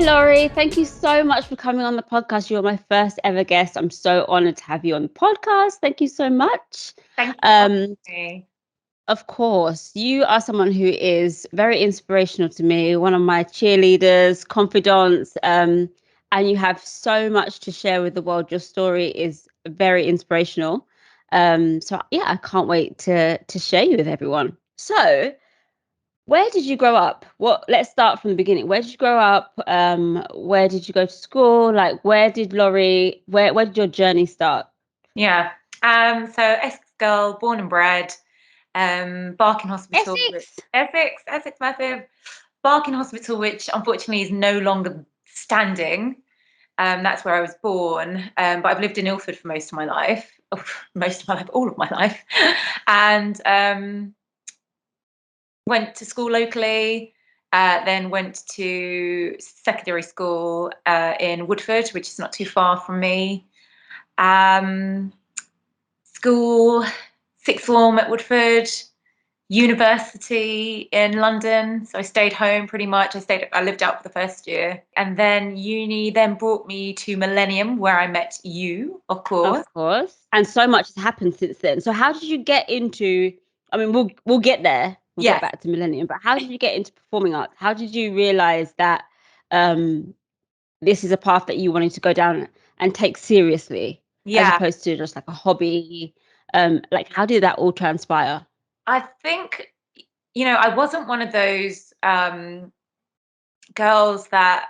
Lori, thank you so much for coming on the podcast. You're my first ever guest. I'm so honored to have you on the podcast. Thank you so much. Thank you. Of course, you are someone who is very inspirational to me, one of my cheerleaders, confidants, and you have so much to share with the world. Your story is very inspirational. So yeah, I can't wait to share you with everyone. So, where did you grow up? Let's start from the beginning. Where did you grow up? Where did you go to school? Like, where did your journey start? Yeah. So Essex girl, born and bred. Barking Hospital. Essex, massive. Barking Hospital, which unfortunately is no longer standing. That's where I was born. But I've lived in Ilford for most of my life. All of my life. And went to school locally. Then went to secondary school in Woodford, which is not too far from me. School, sixth form at Woodford, university in London. So I stayed home pretty much. I lived out for the first year. And then uni then brought me to Millennium, where I met you, of course. Of course. And so much has happened since then. So how did you get into, I mean, we'll get there. We'll get back to Millennium, but how did you get into performing arts? How did you realize that this is a path that you wanted to go down and take seriously, as opposed to just like a hobby? Like, how did that all transpire? I think, I wasn't one of those girls that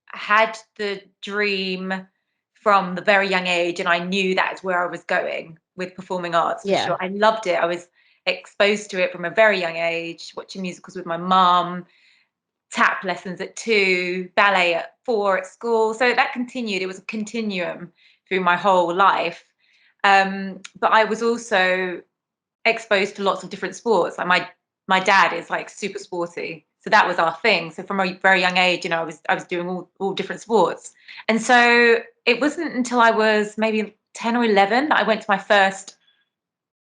had the dream from the very young age, and I knew that's where I was going with performing arts for sure. I loved it. I was exposed to it from a very young age, watching musicals with my mum, tap lessons at 2, ballet at 4 at school. So that continued. It was a continuum through my whole life. But I was also exposed to lots of different sports. Like my dad is like super sporty, so that was our thing. So from a very young age, I was doing all different sports. And so it wasn't until I was maybe 10 or 11 that I went to my first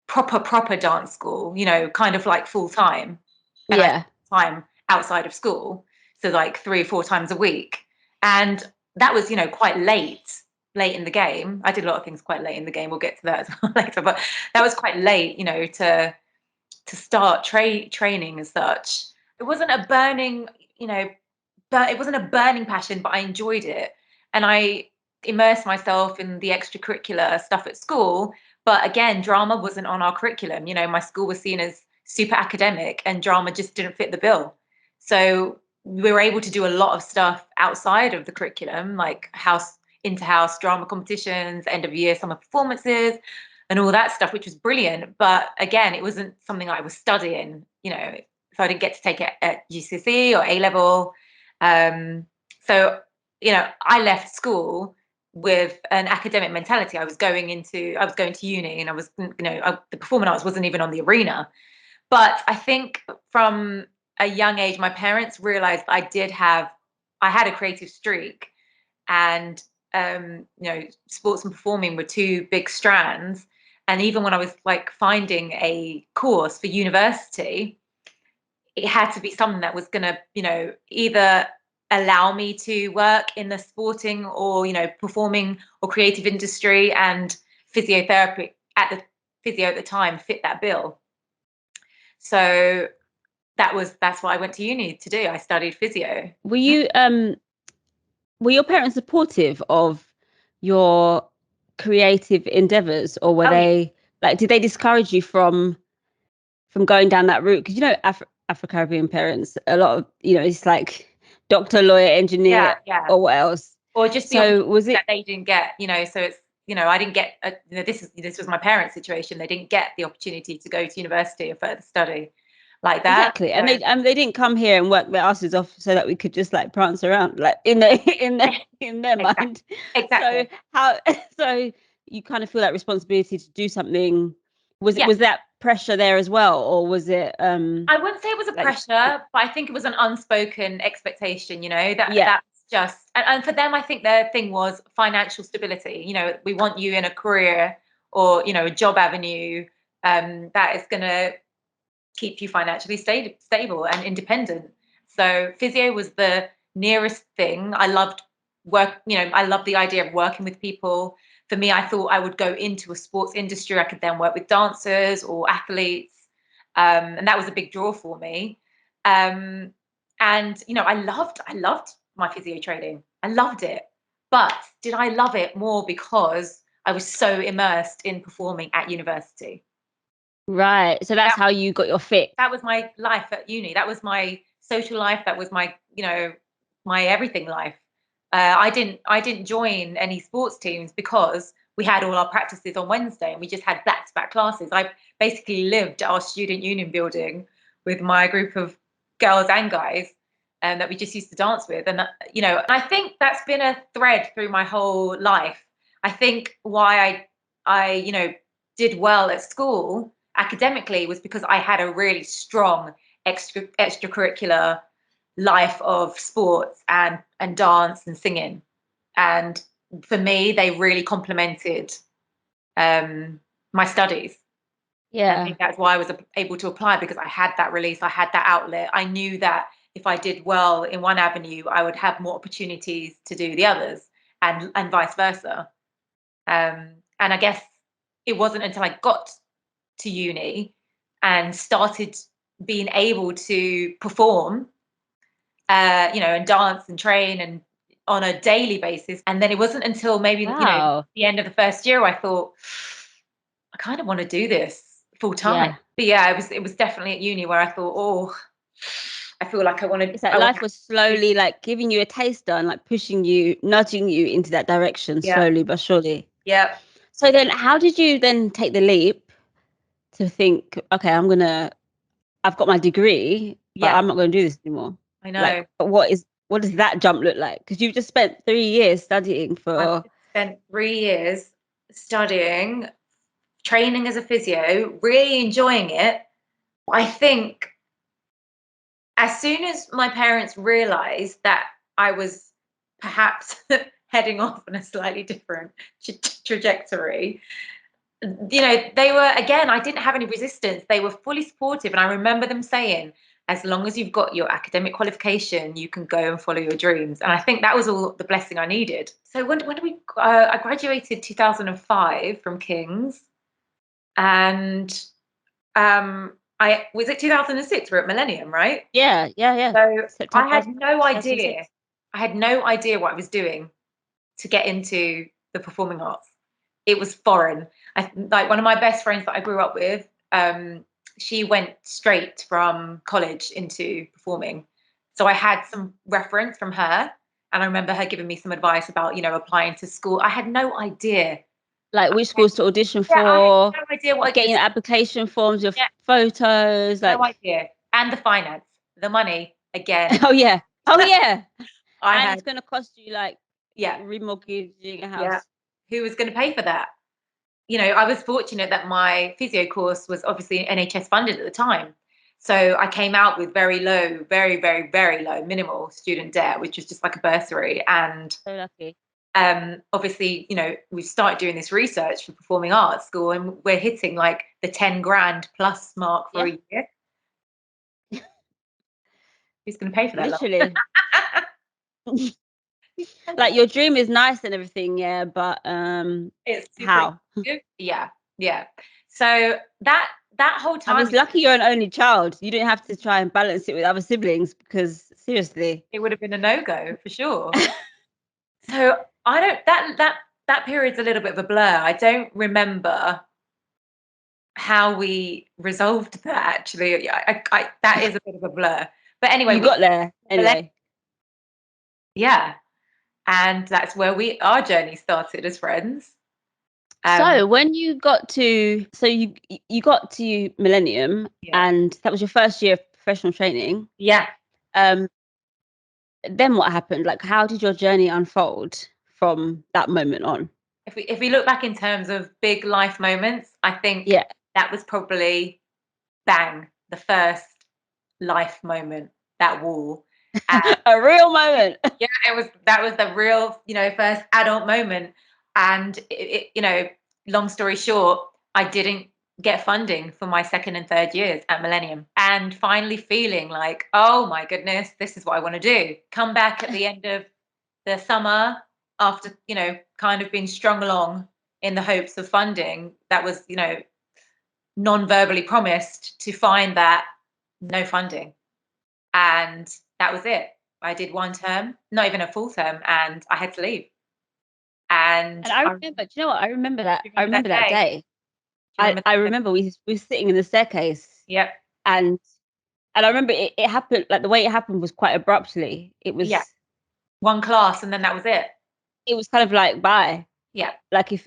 proper dance school, kind of like full time. And I time outside of school, so like 3 or 4 times a week. And that was, quite late in the game. I did a lot of things quite late in the game. We'll get to that as well later, but that was quite late, to start training as such. It wasn't a burning, it wasn't a burning passion, but I enjoyed it. And I immersed myself in the extracurricular stuff at school. But again, drama wasn't on our curriculum. My school was seen as super academic, and drama just didn't fit the bill. So we were able to do a lot of stuff outside of the curriculum, like inter-house drama competitions, end of year summer performances, and all that stuff, which was brilliant. But again, it wasn't something I was studying, so I didn't get to take it at GCSE or A level. So, I left school with an academic mentality. I was going to uni, and I was, the performing arts wasn't even on the arena. But I think from a young age, my parents realized I had a creative streak, and sports and performing were 2 big strands. And even when I was like finding a course for university, it had to be something that was going to, either allow me to work in the sporting or, performing or creative industry, and physiotherapy at the time fit that bill. So that's what I went to uni to do. I studied physio. Were your parents supportive of your creative endeavors, or were they like, did they discourage you from going down that route? Because Afro-Caribbean parents, a lot of, it's like doctor, lawyer, engineer, or what else, or just so was it that they didn't get, so it's, I didn't get this was my parents' situation. They didn't get the opportunity to go to university or further study like that. Exactly. And they didn't come here and work their asses off so that we could just like prance around, like in their mind. Exactly. So you kind of feel that responsibility to do something. Was that pressure there as well, or was it I wouldn't say it was a pressure, but I think it was an unspoken expectation, that's just, and for them, I think their thing was financial stability. We want you in a career or, a job avenue that is going to keep you financially stable and independent. So physio was the nearest thing. I loved I loved the idea of working with people. For me, I thought I would go into a sports industry. I could then work with dancers or athletes. And that was a big draw for me. And I loved my physio training. I loved it. But did I love it more because I was so immersed in performing at university? Right. So that's how you got your fix. That was my life at uni. That was my social life. That was my, my everything life. I didn't join any sports teams because we had all our practices on Wednesday and we just had back-to-back classes. I basically lived at our student union building with my group of girls and guys that we just used to dance with. And, I think that's been a thread through my whole life. I think why I did well at school academically was because I had a really strong extracurricular life of sports and dance and singing. And for me, they really complemented my studies. Yeah. I think that's why I was able to apply, because I had that release, I had that outlet. I knew that if I did well in one avenue, I would have more opportunities to do the others, and vice versa. And I guess it wasn't until I got to uni and started being able to perform, and dance and train and on a daily basis. And then it wasn't until maybe, the end of the first year, I thought, I kind of want to do this full time. Yeah. But yeah, it was definitely at uni where I thought, oh, I feel like I wanted. It's like life was slowly like giving you a taster and like pushing you, nudging you into that direction slowly but surely. Yeah. So then how did you then take the leap to think, okay, I've got my degree, but I'm not going to do this anymore? I know. Like, what does that jump look like? Because you've just spent 3 years studying I've spent 3 years studying, training as a physio, really enjoying it. I think as soon as my parents realized that I was perhaps heading off on a slightly different trajectory, they were, again, I didn't have any resistance. They were fully supportive. And I remember them saying, as long as you've got your academic qualification, you can go and follow your dreams. And I think that was all the blessing I needed. So when I graduated 2005 from King's, and I was it 2006. We're at Millennium, right? Yeah. So September I had no 2006. idea. I had no idea what I was doing to get into the performing arts. It was foreign. Like one of my best friends that I grew up with, she went straight from college into performing. So I had some reference from her, and I remember her giving me some advice about, applying to school. I had no idea. Like which schools to audition for, I had no idea what getting application forms, your photos, like no idea. And the finance, the money again. oh yeah. And had, it's going to cost you like remortgaging a house. Who was going to pay for that? I was fortunate that my physio course was obviously NHS funded at the time. So I came out with very low, very, very, very low, minimal student debt, which was just like a bursary. And so lucky. Obviously, we've started doing this research for performing arts school, and we're hitting like the 10 grand plus mark for a year. Who's going to pay for that? Literally. Like your dream is nice and everything, yeah, but it's how? Yeah. So that whole time, I was lucky you're an only child. You didn't have to try and balance it with other siblings, because seriously, it would have been a no-go for sure. So I don't, that period's a little bit of a blur. I don't remember how we resolved that, actually. That is a bit of a blur. But anyway, you got there anyway. Yeah. And that's where our journey started as friends. So when you got to, you got to Millennium, and that was your first year of professional training. Yeah. Then what happened? Like, how did your journey unfold from that moment on? If we look back in terms of big life moments, I think that was probably bang, the first life moment, that wall. A real moment. Yeah, that was the real, first adult moment. And long story short, I didn't get funding for my second and third years at Millennium, and finally feeling like, oh my goodness, this is what I want to do. Come back at the end of the summer after, you know, kind of being strung along in the hopes of funding that was, you know, non-verbally promised, to find that no funding. And that was it. I did one term, not even a full term, and I had to leave. And I remember, do you know what? I remember that. do you I remember remember that day. Do you remember I that day? remember we were sitting in the staircase. Yep. And I remember it happened, like the way it happened was quite abruptly. It was Yeah. One class and then that was it. It was kind of like bye. Yeah. Like and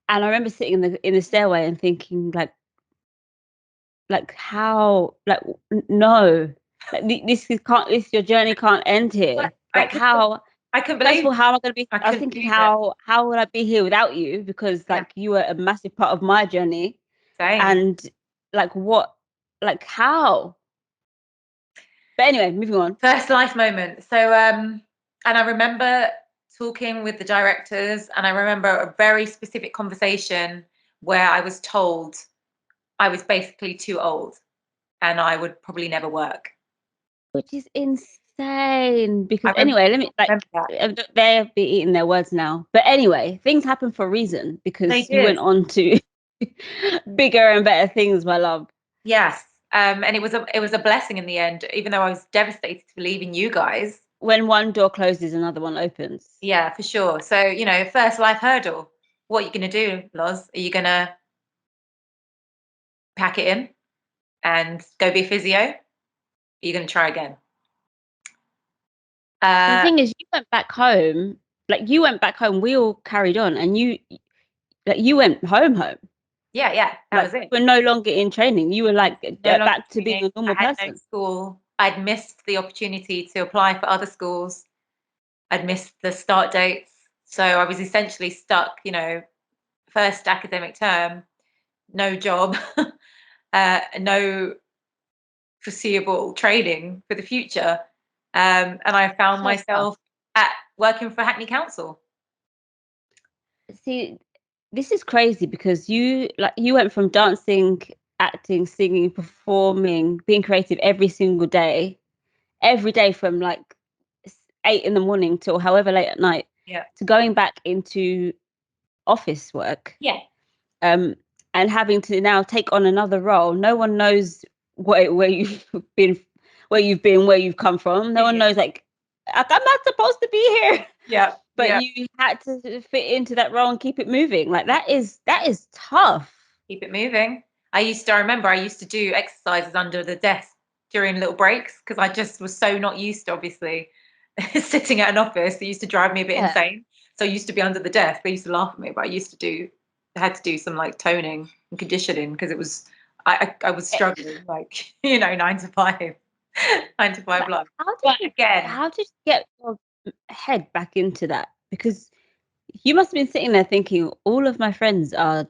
I remember sitting in the stairway and thinking like how, like no, like this your journey can't end here. Like how I couldn't First believe of all, how am I going to be? I was couldn't thinking, believe it. how would I be here without you? Because like you were a massive part of my journey. Same. And like what, like how? But anyway, moving on. First life moment. So and I remember talking with the directors, and I remember a very specific conversation where I was told I was basically too old and I would probably never work. Which is insane. Because I anyway, let me they'll be eating their words now. But anyway, things happen for a reason, because you went on to bigger and better things, my love. Yes. And it was a blessing in the end, even though I was devastated for leaving you guys. When one door closes, another one opens. Yeah, for sure. So, you know, first life hurdle. What are you going to do, Loz? Are you going to pack it in and go be a physio? Are you going to try again? The thing is, you went back home. Like you went back home. We all carried on, and you went home. Yeah, that was it. You were no longer in training. You were like back to being a normal person. No school. I'd missed the opportunity to apply for other schools. I'd missed the start dates. So I was essentially stuck, you know, first academic term, no job, no foreseeable training for the future. And I found myself at working for Hackney Council. See, this is crazy, because you went from dancing, acting, singing, performing, being creative every single day, from like 8 a.m. till however late at night, to going back into office work. And having to now take on another role. No one knows where you've been, where you've come from. No one knows, like I'm not supposed to be here. But you had to fit into that role and keep it moving. Like that is tough. Keep it moving. I remember I used to do exercises under the desk during little breaks, because I just was so not used to, obviously, sitting at an office. It used to drive me a bit insane. So I used to be under the desk. They used to laugh at me, but I had to do some like toning and conditioning, because it was I was struggling, like, you know, 9 to 5 life. How did you get your head back into that? Because you must have been sitting there thinking, all of my friends are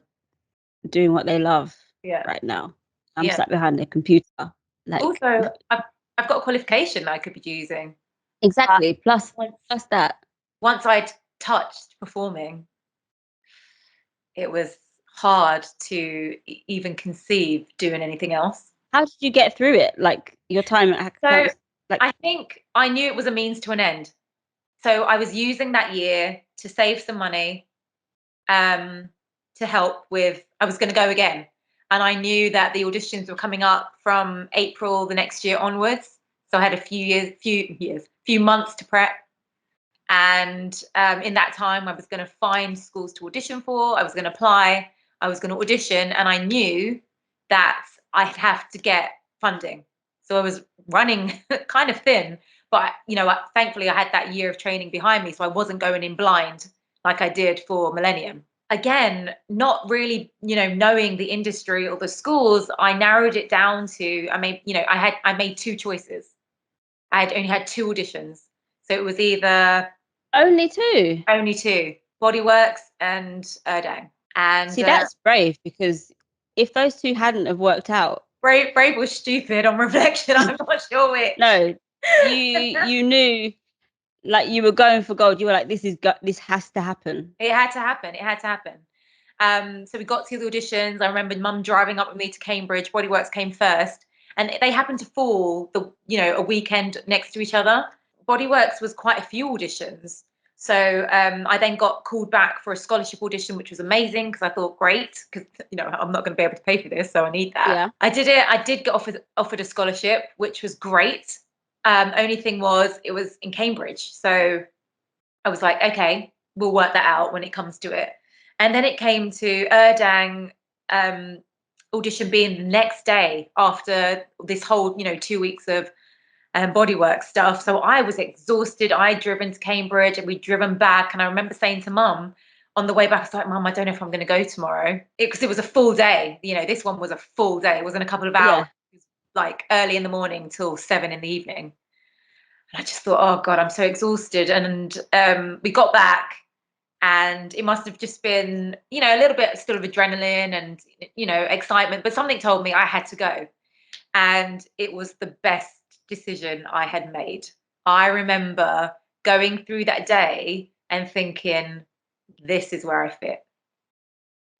doing what they love right now. I'm sat behind a computer. Like, also, I've got a qualification that I could be using. Exactly. Plus that. Once I'd touched performing, it was hard to even conceive doing anything else. How did you get through it? Like your time at Hackney? I think I knew it was a means to an end. So I was using that year to save some money, to help with, I was going to go again. And I knew that the auditions were coming up from April the next year onwards. So I had a few months to prep. And in that time, I was going to find schools to audition for. I was going to apply. I was going to audition. And I knew that I'd have to get funding. So I was running kind of thin. But, you know, thankfully, I had that year of training behind me. So I wasn't going in blind like I did for Millennium. Again, not really, you know, knowing the industry or the schools, I narrowed it down to, I made 2 choices. I had only had 2 auditions. So it was either only 2 Bodyworks and Urdang. And see, that's brave, because if those 2 hadn't have worked out, brave or stupid on reflection, I'm not sure which. No, you knew, like you were going for gold. You were like, this has to happen. It had to happen. So we got to the auditions. I remember mum driving up with me to Cambridge. Bodyworks came first, and they happened to fall a weekend next to each other. Bodyworks was quite a few auditions. So I then got called back for a scholarship audition, which was amazing because I thought, great, because I'm not going to be able to pay for this, so I need that. Yeah. I did it. I did get offered a scholarship, which was great. Only thing was, it was in Cambridge, so I was like, okay, we'll work that out when it comes to it. And then it came to Urdang audition being the next day after this whole 2 weeks of bodywork stuff. So I was exhausted. I'd driven to Cambridge and we'd driven back. And I remember saying to mum on the way back, I was like, Mum, I don't know if I'm going to go tomorrow. Because it was a full day. This one was a full day. It wasn't a couple of hours. Yeah. It was like early in the morning till 7 in the evening. And I just thought, oh God, I'm so exhausted. And we got back and it must have just been, a little bit still of adrenaline and, excitement. But something told me I had to go. And it was the best decision I had made. I remember going through that day and thinking, this is where I fit.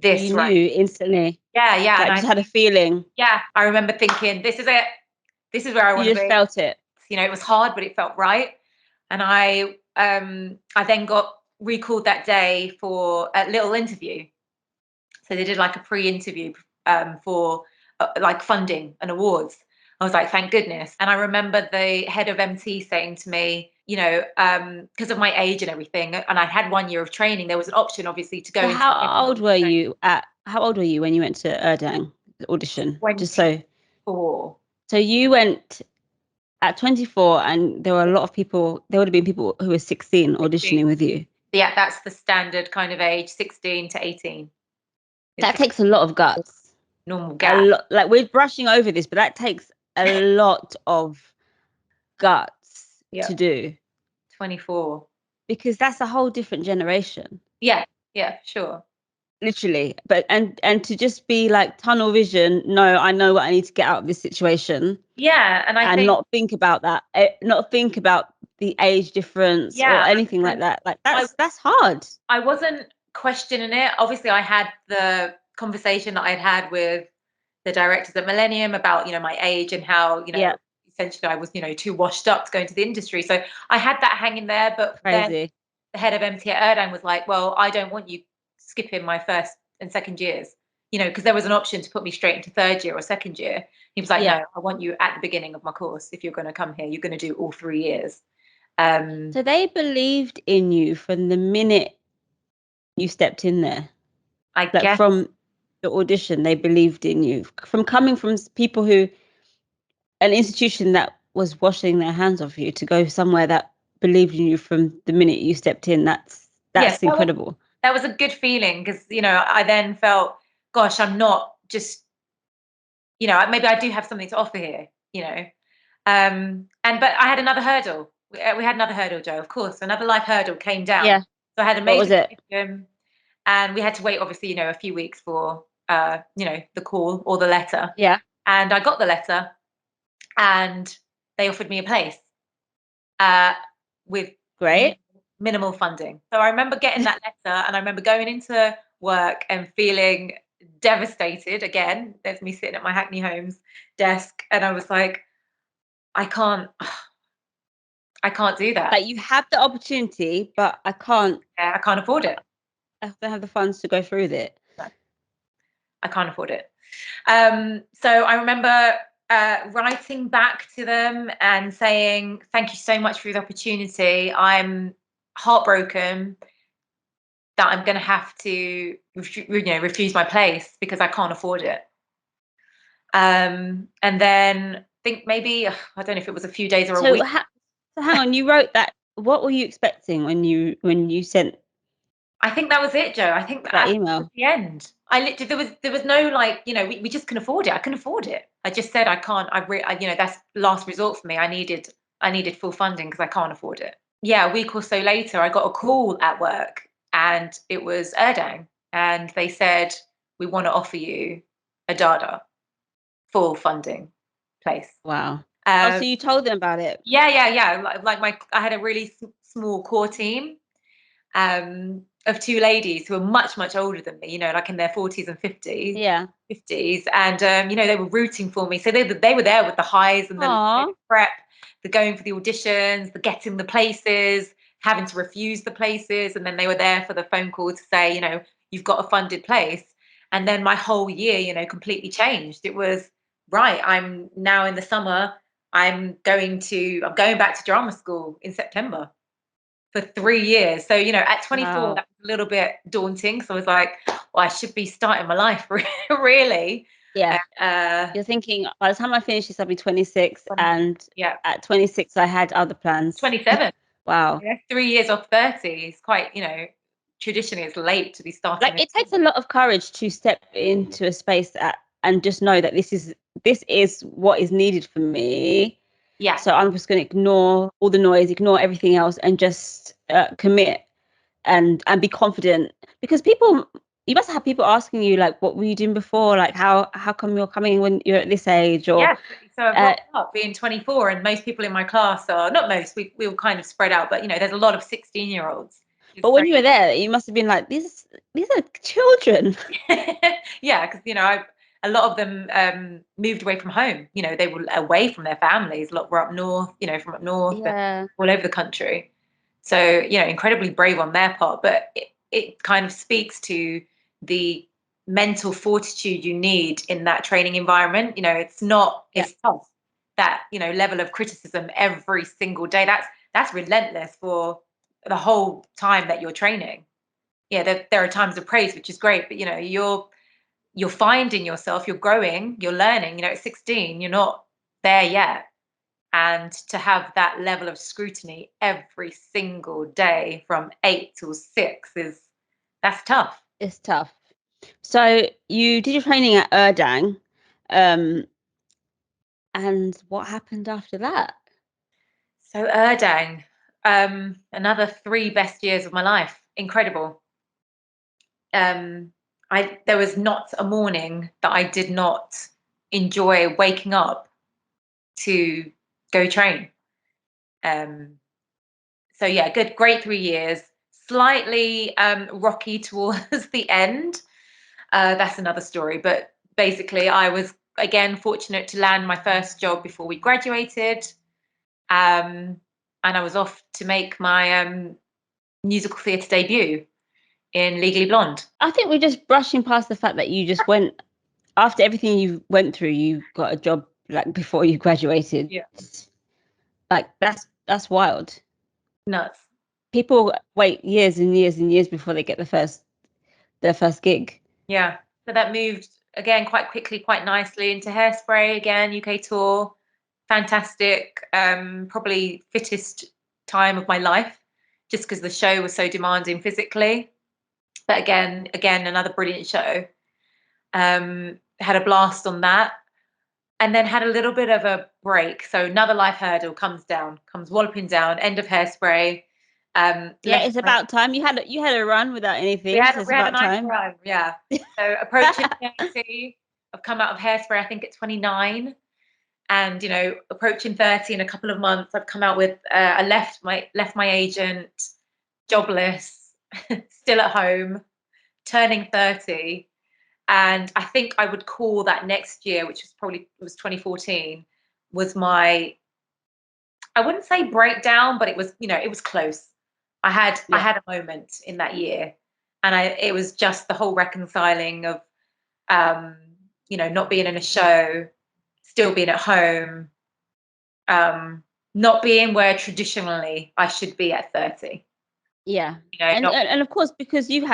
You knew instantly. Yeah. Like, just had a feeling. Yeah. I remember thinking, this is it. This is where I want to be. You just felt it. It was hard, but it felt right. And I then got recalled that day for a little interview. So they did like a pre-interview for like funding and awards. I was like, thank goodness. And I remember the head of MT saying to me, because of my age and everything, and I had 1 year of training, there was an option obviously to go So into how old were you when you went to Urdang audition? 24. Just so you went at 24, and there were a lot of people. There would have been people who were 16 auditioning with you. Yeah, that's the standard kind of age, 16 to 18. That takes a lot of guts. Normal gap. Like, we're brushing over this, but that takes a lot of guts to do. 24. Because that's a whole different generation. Yeah, sure. Literally. But and to just be like tunnel vision, no, I know what I need to get out of this situation. Yeah, and not think about that, not think about the age difference or anything like that. Like that's hard. I wasn't questioning it. Obviously, I had the conversation that I'd had with the directors at Millennium about my age and how essentially I was too washed up to go into the industry. So I had that hanging there. But then the head of MT at Urdang was like, well, I don't want you skipping my first and second years, because there was an option to put me straight into third year or second year. He was like, no, I want you at the beginning of my course. If you're going to come here, you're going to do all 3 years. So they believed in you from the minute you stepped in there. I guess from the audition, they believed in you. From coming from people who, an institution that was washing their hands off you, to go somewhere that believed in you from the minute you stepped in. That's incredible. That was a good feeling because I then felt, gosh, I'm not just maybe I do have something to offer here. But I had another hurdle. We had another hurdle, Joe. Of course, another life hurdle came down. Yeah. So I had a major decision, and we had to wait, obviously, a few weeks for the call or the letter. Yeah. And I got the letter, and they offered me a place with minimal funding. So I remember getting that letter, and I remember going into work and feeling devastated. Again, there's me sitting at my Hackney Homes desk, and I was like, I can't do that. Like, you have the opportunity, but I can't. Yeah, I can't afford it. I have to have the funds to go through with it. No, I can't afford it. So I remember writing back to them and saying, thank you so much for the opportunity. I'm heartbroken that I'm going to have to refuse my place because I can't afford it. And then think maybe, I don't know if it was a few days or a week. So hang on, you wrote that. What were you expecting when you sent? I think that was it, Joe. I think that email at the end. I literally there was no like, we just couldn't afford it. I couldn't afford it. I just said I can't. That's last resort for me. I needed full funding because I can't afford it. Yeah, a week or so later, I got a call at work, and it was Urdang, and they said, we want to offer you a DADA full funding place. Wow. So you told them about it? Yeah. Like I had a really small core team. of two ladies who were much, much older than me, like in their 40s and 50s. Yeah. 50s. And, they were rooting for me. So they were there with the highs and the prep, the going for the auditions, the getting the places, having to refuse the places. And then they were there for the phone call to say, you've got a funded place. And then my whole year, completely changed. It was, right, I'm now in the summer, I'm going back to drama school in September for 3 years. So, at 24, that was a little bit daunting. So I was like, well, I should be starting my life really. Yeah. You're thinking, by the time I finish this, I'll be 26. And at 26, I had other plans. 27. Wow. 3 years off 30 is quite, traditionally it's late to be starting. Like, it takes a lot of courage to step into a space and just know that this is what is needed for me. Yeah. So I'm just going to ignore all the noise, ignore everything else, and just commit and be confident. Because you must have people asking you, like, what were you doing before? Like, how come you're coming when you're at this age? Or so I've got up being 24, and most people in my class are not most. We were kind of spread out, but there's a lot of 16-year-olds. But when you were there, you must have been like, these are children. Yeah, because a lot of them moved away from home. They were away from their families. A lot were up north. From up north, and all over the country. So incredibly brave on their part. But it kind of speaks to the mental fortitude you need in that training environment. It's tough. That level of criticism every single day. That's relentless for the whole time that you're training. There are times of praise, which is great, but you're finding yourself, you're growing, you're learning. At 16, you're not there yet, and to have that level of scrutiny every single day from 8 till 6 that's tough. It's tough. So you did your training at Urdang, and what happened after that? So Urdang, another 3 best years of my life. Incredible. There was not a morning that I did not enjoy waking up to go train. So yeah, great 3 years. Slightly rocky towards the end. That's another story. But basically, I was again fortunate to land my first job before we graduated, and I was off to make my musical theatre debut in Legally Blonde. I think we're just brushing past the fact that you just went, after everything you went through, you got a job like before you graduated. Yeah. Like, that's wild. Nuts. People wait years and years and years before they get their first gig. Yeah. So that moved again quite quickly, quite nicely into Hairspray again, UK tour. Fantastic. Probably fittest time of my life, just because the show was so demanding physically. But again, another brilliant show. Had a blast on that, and then had a little bit of a break. So another life hurdle comes walloping down. End of Hairspray. It's about time. You had a run without anything. We had it's a about nice time. run, yeah. So approaching 30, I've come out of Hairspray, I think at 29, and approaching 30 in a couple of months. I've come out with I left my agent, jobless, still at home, turning 30, and I think I would call that next year, which was 2014, was my, I wouldn't say breakdown, but it was close. I had a moment in that year, and it was just the whole reconciling of not being in a show, still being at home, not being where traditionally I should be at 30. Yeah. And of course, because you've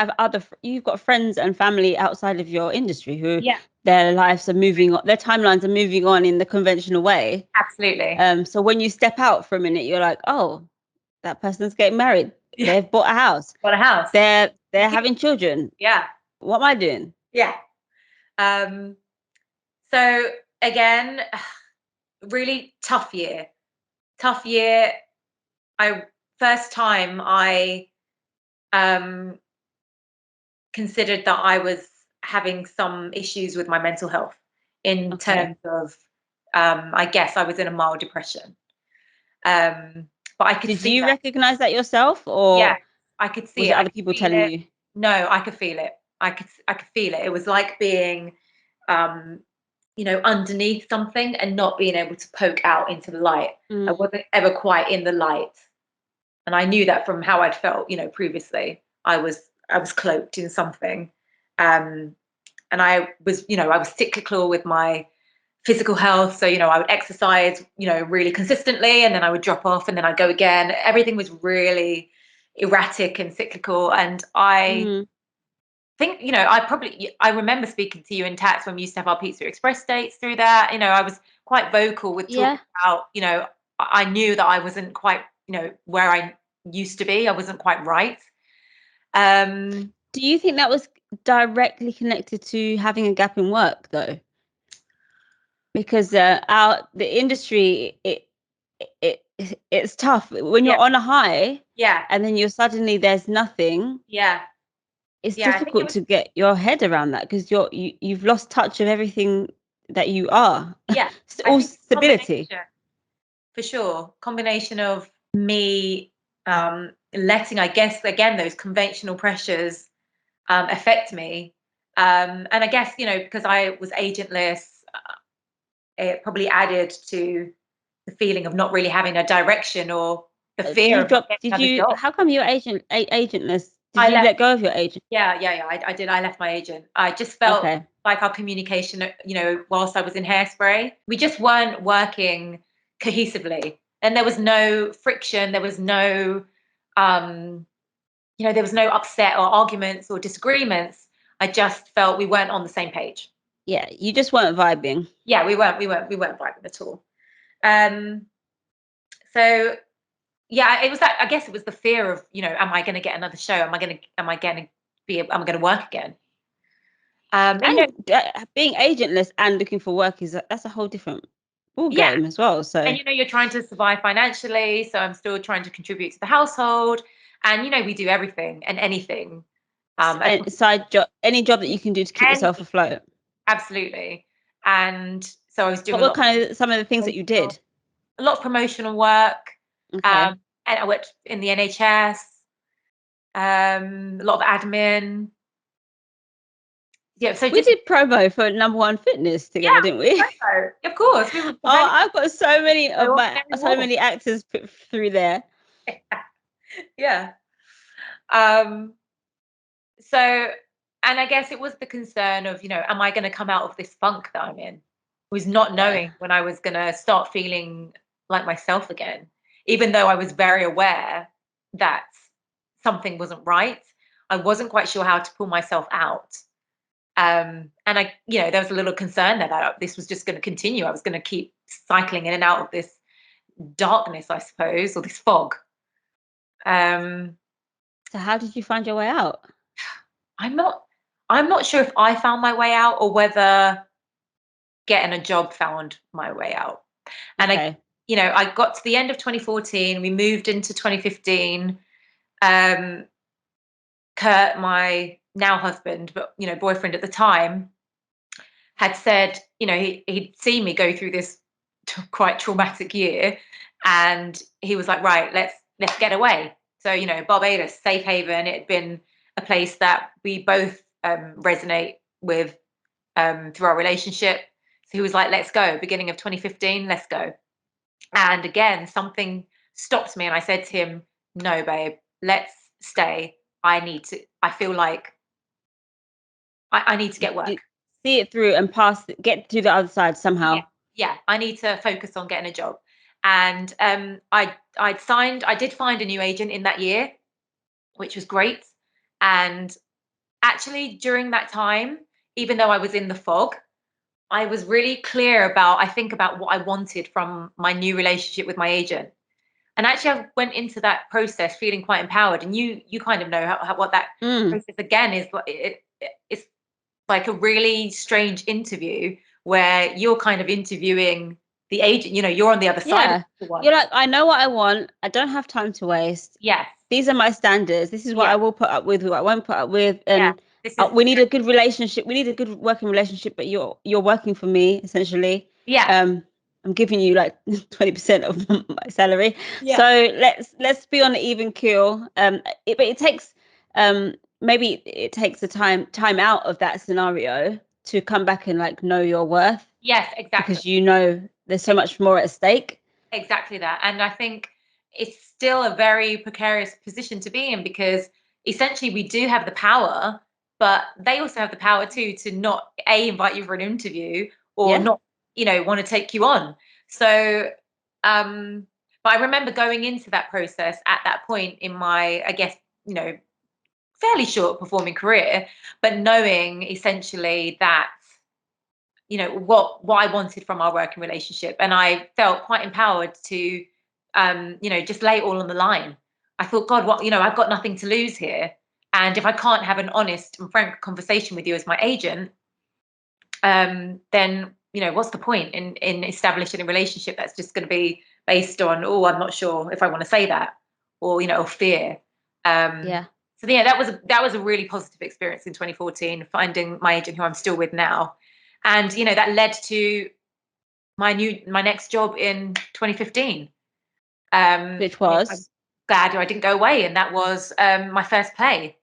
got friends and family outside of your industry who their lives are moving on, their timelines are moving on in the conventional way. Absolutely. So when you step out for a minute, you're like, oh, that person's getting married. They've bought a house. They're having children. Yeah. What am I doing? Yeah. So again, really tough year. First time I considered that I was having some issues with my mental health in terms of, I guess I was in a mild depression. But I could Did you recognize that yourself, or? Yeah, I could see Was it. it other people telling you? No, I could feel it. I could feel it. It was like being, underneath something and not being able to poke out into the light. I wasn't ever quite in the light, and I knew that from how I'd felt, previously. I was cloaked in something, and I was cyclical with my physical health. So, I would exercise, really consistently, and then I would drop off, and then I'd go again. Everything was really erratic and cyclical. And I think, I remember speaking to you in Tats when we used to have our Pizza Express dates through that. I was quite vocal with talking about, I knew that I wasn't quite, where I used to be. I wasn't quite right. Do you think that was directly connected to having a gap in work, though? Because the industry, it's tough when you're on a high, and then there's nothing. It's difficult to get your head around that because you've lost touch of everything that you are. It's all stability. For sure. Combination of me letting, I guess, again, those conventional pressures affect me. And I guess, because I was agentless, it probably added to the feeling of not really having a direction or the fear of not getting another job. How come you're agentless? Did you let go of your agent? Yeah, I did. I left my agent. I just felt like our communication, whilst I was in Hairspray, we just weren't working cohesively. And there was no friction. There was no, there was no upset or arguments or disagreements. I just felt we weren't on the same page. Yeah, you just weren't vibing. Yeah, we weren't vibing at all. So yeah, it was that. I guess it was the fear of, am I going to get another show? Am I going to work again? And being agentless and looking for work that's a whole different ball game as well. So, and you're trying to survive financially. So I'm still trying to contribute to the household, and we do everything and anything. Side job, any job that you can do to keep yourself afloat. Absolutely. And so I was doing. What kind of some of the things that you did? A lot of promotional work. And I worked in the NHS. A lot of admin. Yeah, so we did promo for Number One Fitness together, didn't we? Of course. I've got so many actors put through there. Yeah. So, and I guess it was the concern of, am I going to come out of this funk that I'm in? Was not knowing when I was going to start feeling like myself again, even though I was very aware that something wasn't right. I wasn't quite sure how to pull myself out. And I, there was a little concern that this was just going to continue. I was going to keep cycling in and out of this darkness, I suppose, or this fog. So how did you find your way out? I'm not sure if I found my way out or whether getting a job found my way out. And I got to the end of 2014. We moved into 2015. Kurt, my now husband, but boyfriend at the time, had said, he'd seen me go through this quite traumatic year, and he was like, right, let's get away. So Barbados, safe haven. It had been a place that we both resonate with through our relationship. So he was like, let's go. Beginning of 2015, let's go. And again, something stopped me, and I said to him, no, babe, let's stay. I feel like I need to get work. See it through and get to the other side somehow. Yeah, I need to focus on getting a job. And I did find a new agent in that year, which was great. And actually during that time, even though I was in the fog, I was really clear about what I wanted from my new relationship with my agent. And actually I went into that process feeling quite empowered. And you kind of know what that process again is. It's like a really strange interview where you're kind of interviewing the agent, you're on the other side of the one. You're like, I know what I want. I don't have time to waste. Yes. These are my standards. This is what I will put up with, what I won't put up with. And we need a good relationship. We need a good working relationship, but you're working for me, essentially. Yeah. I'm giving you like 20% of my salary. Yeah. So let's be on an even keel. But it takes maybe it takes the time out of that scenario to come back and like know your worth. Yes, exactly. Because you know there's so much more at stake. Exactly that. And I think it's still a very precarious position to be in, because essentially we do have the power, but they also have the power too to not invite you for an interview, or not, want to take you on. So but I remember going into that process at that point in my, I guess, fairly short performing career, but knowing essentially that what I wanted from our working relationship, and I felt quite empowered to just lay it all on the line. I thought, God, what, I've got nothing to lose here, and if I can't have an honest and frank conversation with you as my agent, then what's the point in establishing a relationship that's just going to be based on, oh, I'm not sure if I want to say that, or or fear. So yeah, that was a really positive experience in 2014, finding my agent, who I'm still with now, and that led to my next job in 2015, Which was? I'm glad I didn't go away, and that was my first play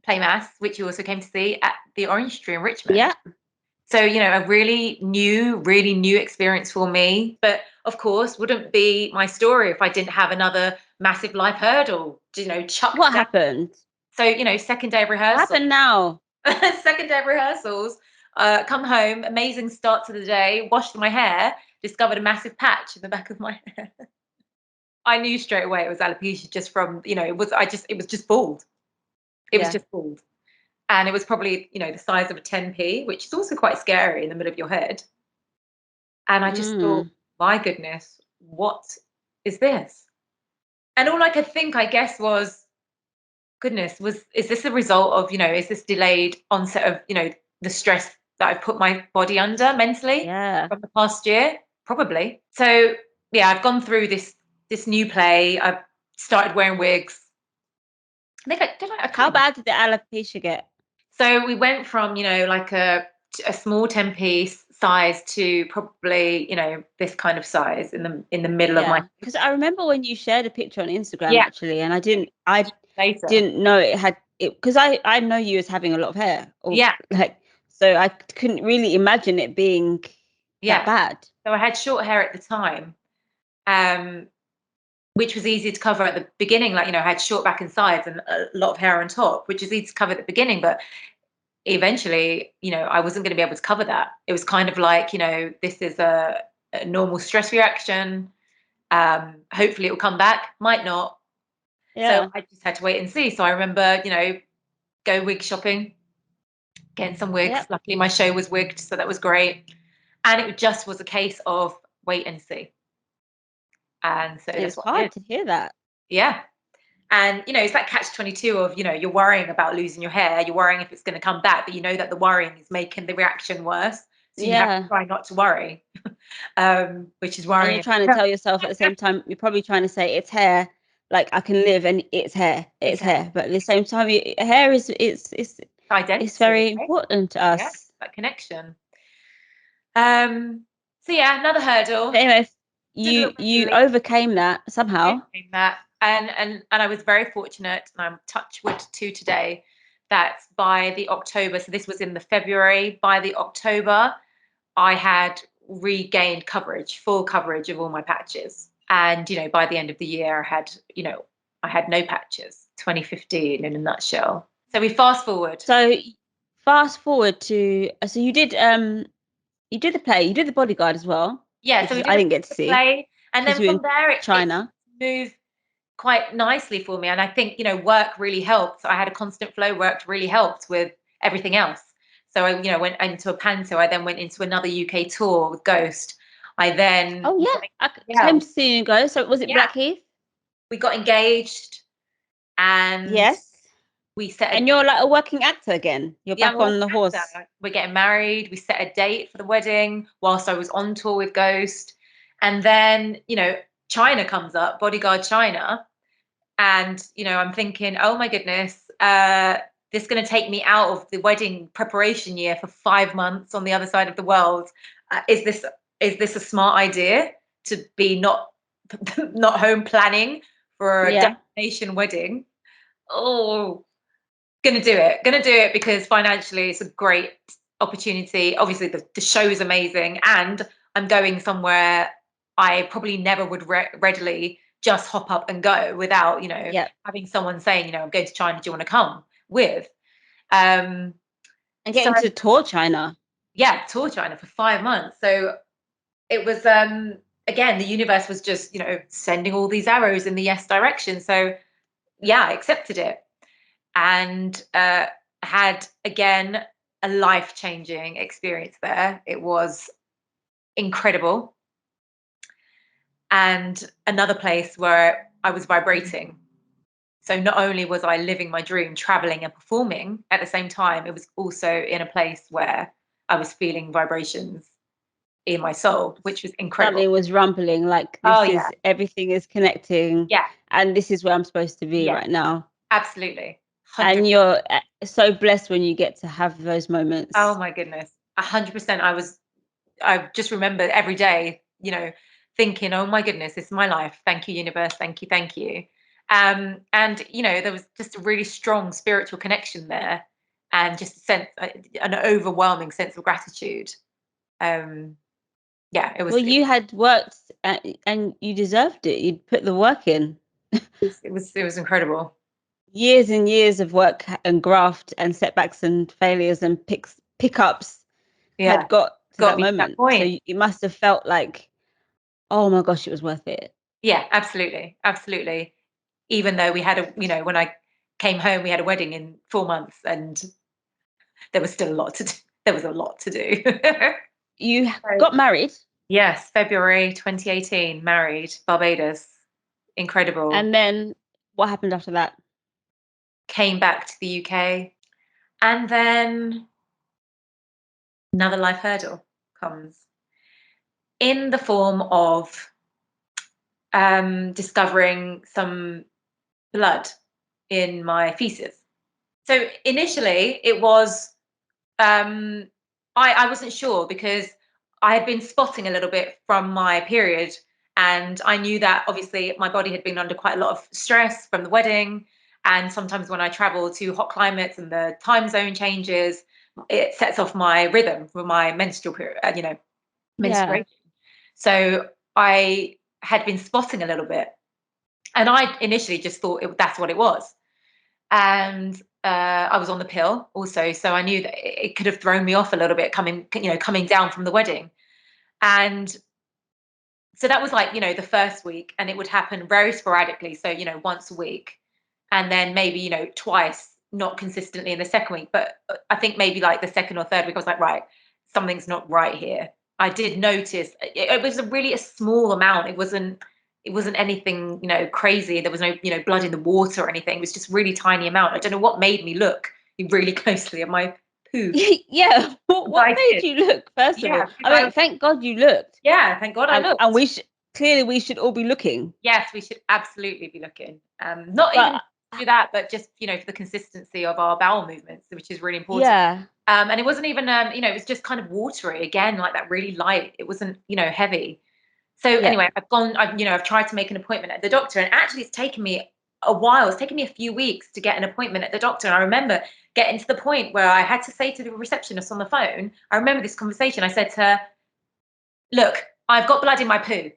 mass, which you also came to see at the Orange Tree in Richmond. Yeah. So a really new experience for me, but of course wouldn't be my story if I didn't have another massive life hurdle chucked What down. happened? So second day of rehearsal. What happened now? Second day of rehearsals, come home, amazing start to the day, washed my hair, discovered a massive patch in the back of my hair. I knew straight away it was alopecia, just from, it was just bald. It was just bald. And it was probably, the size of a 10p, which is also quite scary in the middle of your head. And I just thought, my goodness, what is this? And all I could think, I guess, was, goodness, is this a result of, is this delayed onset of, the stress that I've put my body under mentally from the past year? Probably. So yeah, I've gone through this new play. I've started wearing wigs. How bad did the alopecia get? So we went from, like a small 10-piece size to probably, this kind of size in the middle of my. Because I remember when you shared a picture on Instagram, actually, and I didn't know it had it, because I know you as having a lot of hair. So I couldn't really imagine it being that bad. So I had short hair at the time, which was easy to cover at the beginning. Like, I had short back and sides and a lot of hair on top, which is easy to cover at the beginning. But eventually, I wasn't going to be able to cover that. It was kind of like, this is a normal stress reaction. Hopefully it will come back, might not. So I just had to wait and see. So I remember, go wig shopping, getting some wigs. Luckily my show was wigged, so that was great. And it just was a case of wait and see. And so it's hard to hear that. Yeah. And, it's that catch-22 of, you're worrying about losing your hair. You're worrying if it's going to come back, but you know that the worrying is making the reaction worse. So you have to try not to worry, which is worrying. And you're trying to tell yourself at the same time, you're probably trying to say it's hair, like I can live, and it's hair, hair. But at the same time, hair is identity. It's very important to us. Yeah, that connection. So yeah, another hurdle. But anyway, you overcame that somehow. And I was very fortunate, and I'm touch wood to today, that by the October, so this was in the February, by the October, I had regained full coverage of all my patches. And, by the end of the year, I had no patches. 2015 in a nutshell. So we fast forward. So to, so you did the play, you did the Bodyguard as well. Yeah, so I didn't get to see. Play, and then from there it moved quite nicely for me. And I think, work really helped. I had a constant flow, worked really helped with everything else. So I, went into a panto. I then went into another UK tour with Ghost. I then I came to see you Ghost. So was it Blackheath? We got engaged, and we set. And you're like a working actor again. You're back on the horse. We're getting married. We set a date for the wedding whilst I was on tour with Ghost, and then China comes up, Bodyguard China, and I'm thinking, oh my goodness, this is going to take me out of the wedding preparation year for 5 months on the other side of the world. Is is this a smart idea to be not home planning for a destination wedding? Oh, gonna do it because financially it's a great opportunity. Obviously the show is amazing, and I'm going somewhere I probably never would readily just hop up and go without, having someone saying, I'm going to China, do you want to come with? And getting to tour China. Yeah, tour China for 5 months. So it was, again, the universe was just, sending all these arrows in the yes direction. So yeah, I accepted it, and had, again, a life-changing experience there. It was incredible. And another place where I was vibrating. So not only was I living my dream, traveling and performing at the same time, it was also in a place where I was feeling vibrations in my soul, which was incredible. Something was rumbling, like everything is connecting. Yeah. And this is where I'm supposed to be right now. Absolutely. 100%. And you're so blessed when you get to have those moments. Oh my goodness. 100%. I just remember every day, thinking, oh my goodness, this is my life. Thank you, universe. Thank you. Thank you. And, there was just a really strong spiritual connection there, and just a sense, an overwhelming sense of gratitude. Yeah, it was. Well, you had worked and you deserved it. You'd put the work in. It was incredible. Years and years of work and graft and setbacks and failures and pickups had got to that moment. That point. So you must have felt like, oh my gosh, it was worth it. Yeah, absolutely. Absolutely. Even though we had when I came home, we had a wedding in 4 months, and there was still a lot to do. There was a lot to do. You got married? Yes, February 2018, married, Barbados. Incredible. And then what happened after that? Came back to the UK, and then another life hurdle comes in the form of discovering some blood in my feces. So initially it was, I wasn't sure, because I had been spotting a little bit from my period, and I knew that obviously my body had been under quite a lot of stress from the wedding, and sometimes when I travel to hot climates and the time zone changes, it sets off my rhythm for my menstrual period, menstruation. So I had been spotting a little bit, and I initially just thought that's what it was. And I was on the pill also, so I knew that it could have thrown me off a little bit coming down from the wedding. And so that was like, the first week, and it would happen very sporadically. So, once a week, and then maybe, twice, not consistently in the second week. But I think maybe like the second or third week, I was like, right, something's not right here. I did notice it was a small amount. It wasn't anything, crazy. There was no, blood in the water or anything. It was just really tiny amount. I don't know what made me look really closely at my poo. Yeah. What made you look, first of all? I mean, thank God you looked. Yeah, thank God I looked. And we should all be looking. Yes, we should absolutely be looking. Not even do that, but just, for the consistency of our bowel movements, which is really important. Yeah. And it wasn't even, it was just kind of watery, again, like that, really light. It wasn't, heavy. So anyway, I've tried to make an appointment at the doctor, and actually it's taken me a while. It's taken me a few weeks to get an appointment at the doctor. And I remember getting to the point where I had to say to the receptionist on the phone, I remember this conversation. I said to her, look, I've got blood in my poo.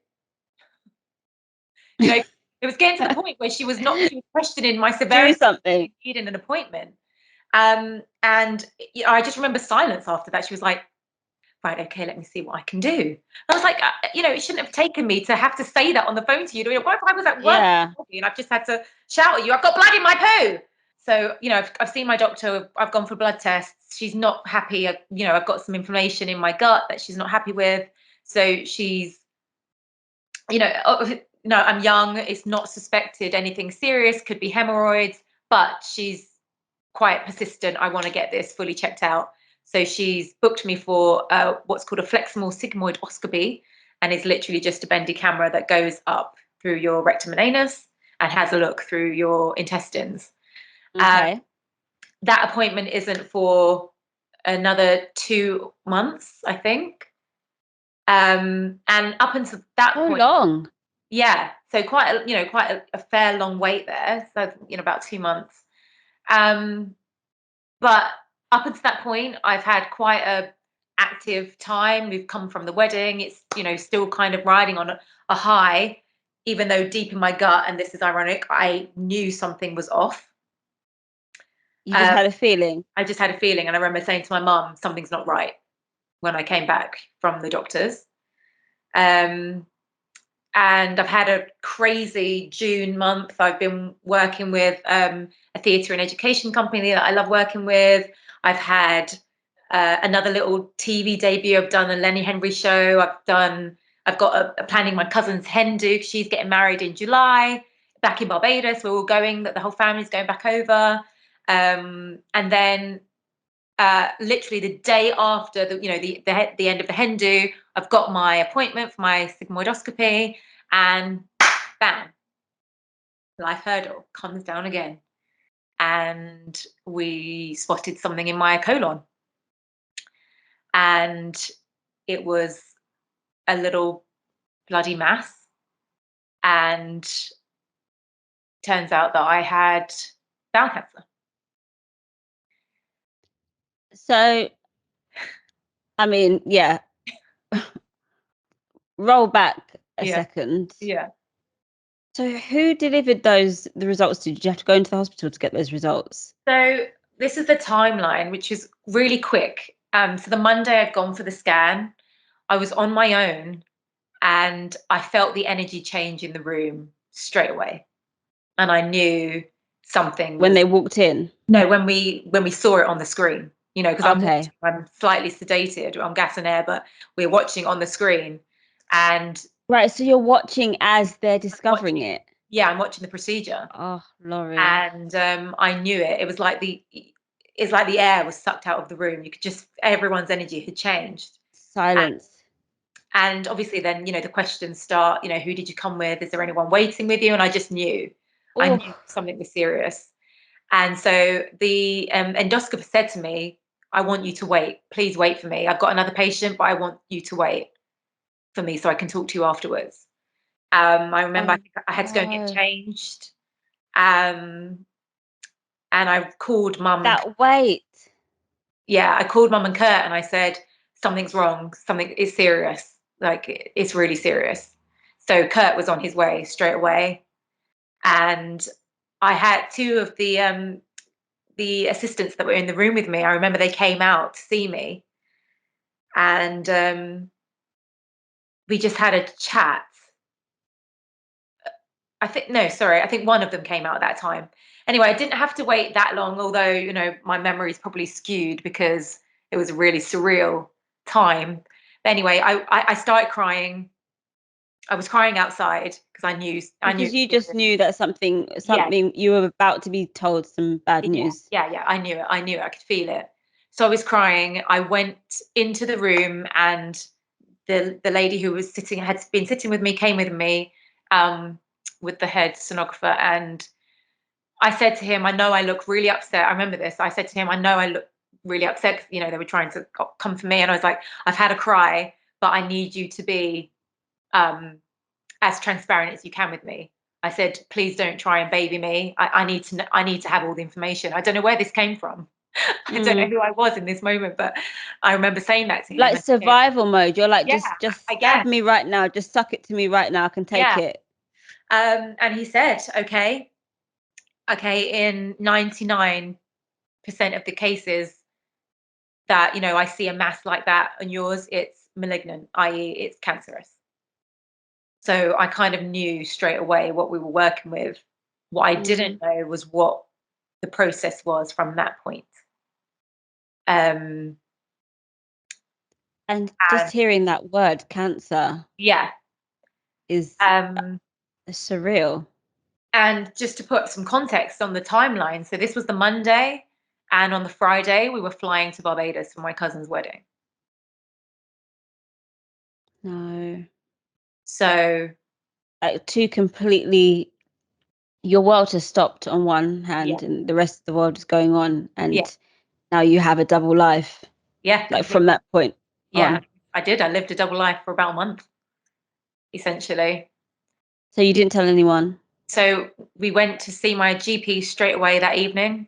It was getting to the point where she was questioning my severity. Do something. Needing an appointment. And I just remember silence after that. She was like, right, okay, let me see what I can do. I was like, it shouldn't have taken me to have to say that on the phone to you. Why was at work? Yeah. And I've just had to shout at you, I've got blood in my poo. So, I've seen my doctor, I've gone for blood tests. She's not happy. I've got some inflammation in my gut that she's not happy with. So she's, no, I'm young. It's not suspected anything serious, could be hemorrhoids, but she's quite persistent. I want to get this fully checked out. So she's booked me for what's called a flexible sigmoidoscopy, and it's literally just a bendy camera that goes up through your rectum and anus and has a look through your intestines. Okay. That appointment isn't for another 2 months, I think. And up until that point, long. Yeah, so quite a fair long wait there. So about 2 months. But up until that point, I've had quite a active time. We've come from the wedding. It's still kind of riding on a high, even though deep in my gut, and this is ironic, I knew something was off. You just had a feeling. I just had a feeling, and I remember saying to my mum, something's not right, when I came back from the doctors. And I've had a crazy June month. I've been working with a theatre and education company that I love working with. I've had another little TV debut. I've done a Lenny Henry show. I've got a planning my cousin's hen do. She's getting married in July back in Barbados. We're all going. The whole family's going back over. And then literally the day after the end of the hen do, I've got my appointment for my sigmoidoscopy, and bam, life hurdle comes down again. And we spotted something in my colon. And it was a little bloody mass. And turns out that I had bowel cancer. So, I mean, yeah. Roll back a second. Yeah. So who delivered the results to you? Did you have to go into the hospital to get those results? So this is the timeline, which is really quick. So the Monday I'd gone for the scan, I was on my own, and I felt the energy change in the room straight away. And I knew something. When they walked in? No, when we saw it on the screen, because Okay. I'm slightly sedated on gas and air, but we're watching on the screen. And right, so you're watching as they're discovering it. Yeah, I'm watching the procedure. Oh, Lori. And I knew it. It was like the air was sucked out of the room. You could just, everyone's energy had changed. Silence. And obviously then, the questions start, who did you come with? Is there anyone waiting with you? And I just knew. Ooh. I knew something was serious. And so the endoscopist said to me, I want you to wait. Please wait for me. I've got another patient, but I want you to wait for me so I can talk to you afterwards. I remember I had to go and get changed. And I called mum. That wait. Yeah, I called mum and Kurt and I said, something's wrong. Something is serious. Like, it's really serious. So Kurt was on his way straight away. And I had two of the assistants that were in the room with me. I remember they came out to see me. And we just had a chat. I think one of them came out at that time. Anyway, I didn't have to wait that long, although, my memory is probably skewed because it was a really surreal time. But anyway, I started crying. I was crying outside because I knew. Because you just knew that something you were about to be told some bad news. Yeah, I knew it. I could feel it. So I was crying. I went into the room, and the lady who had been sitting with me came with me, with the head sonographer, and I said to him, I know I look really upset. I remember this. I said to him, I know I look really upset because, they were trying to come for me. And I was like, I've had a cry, but I need you to be as transparent as you can with me. I said, please don't try and baby me. I need to have all the information. I don't know where this came from. I don't know who I was in this moment, but I remember saying that to him. Like survival mode. You're like, just stab me right now. Just suck it to me right now. I can take it. And he said, okay, in 99% of the cases that, I see a mass like that on yours, it's malignant, i.e. it's cancerous. So I kind of knew straight away what we were working with. What I didn't know was what the process was from that point. And just hearing that word, cancer, is surreal. And just to put some context on the timeline, so this was the Monday, and on the Friday we were flying to Barbados for my cousin's wedding. No. So two completely, your world has stopped on one hand and the rest of the world is going on, and now you have a double life. Yeah, like from that point on. I did. I lived a double life for about a month, essentially. So you didn't tell anyone? So we went to see my GP straight away that evening,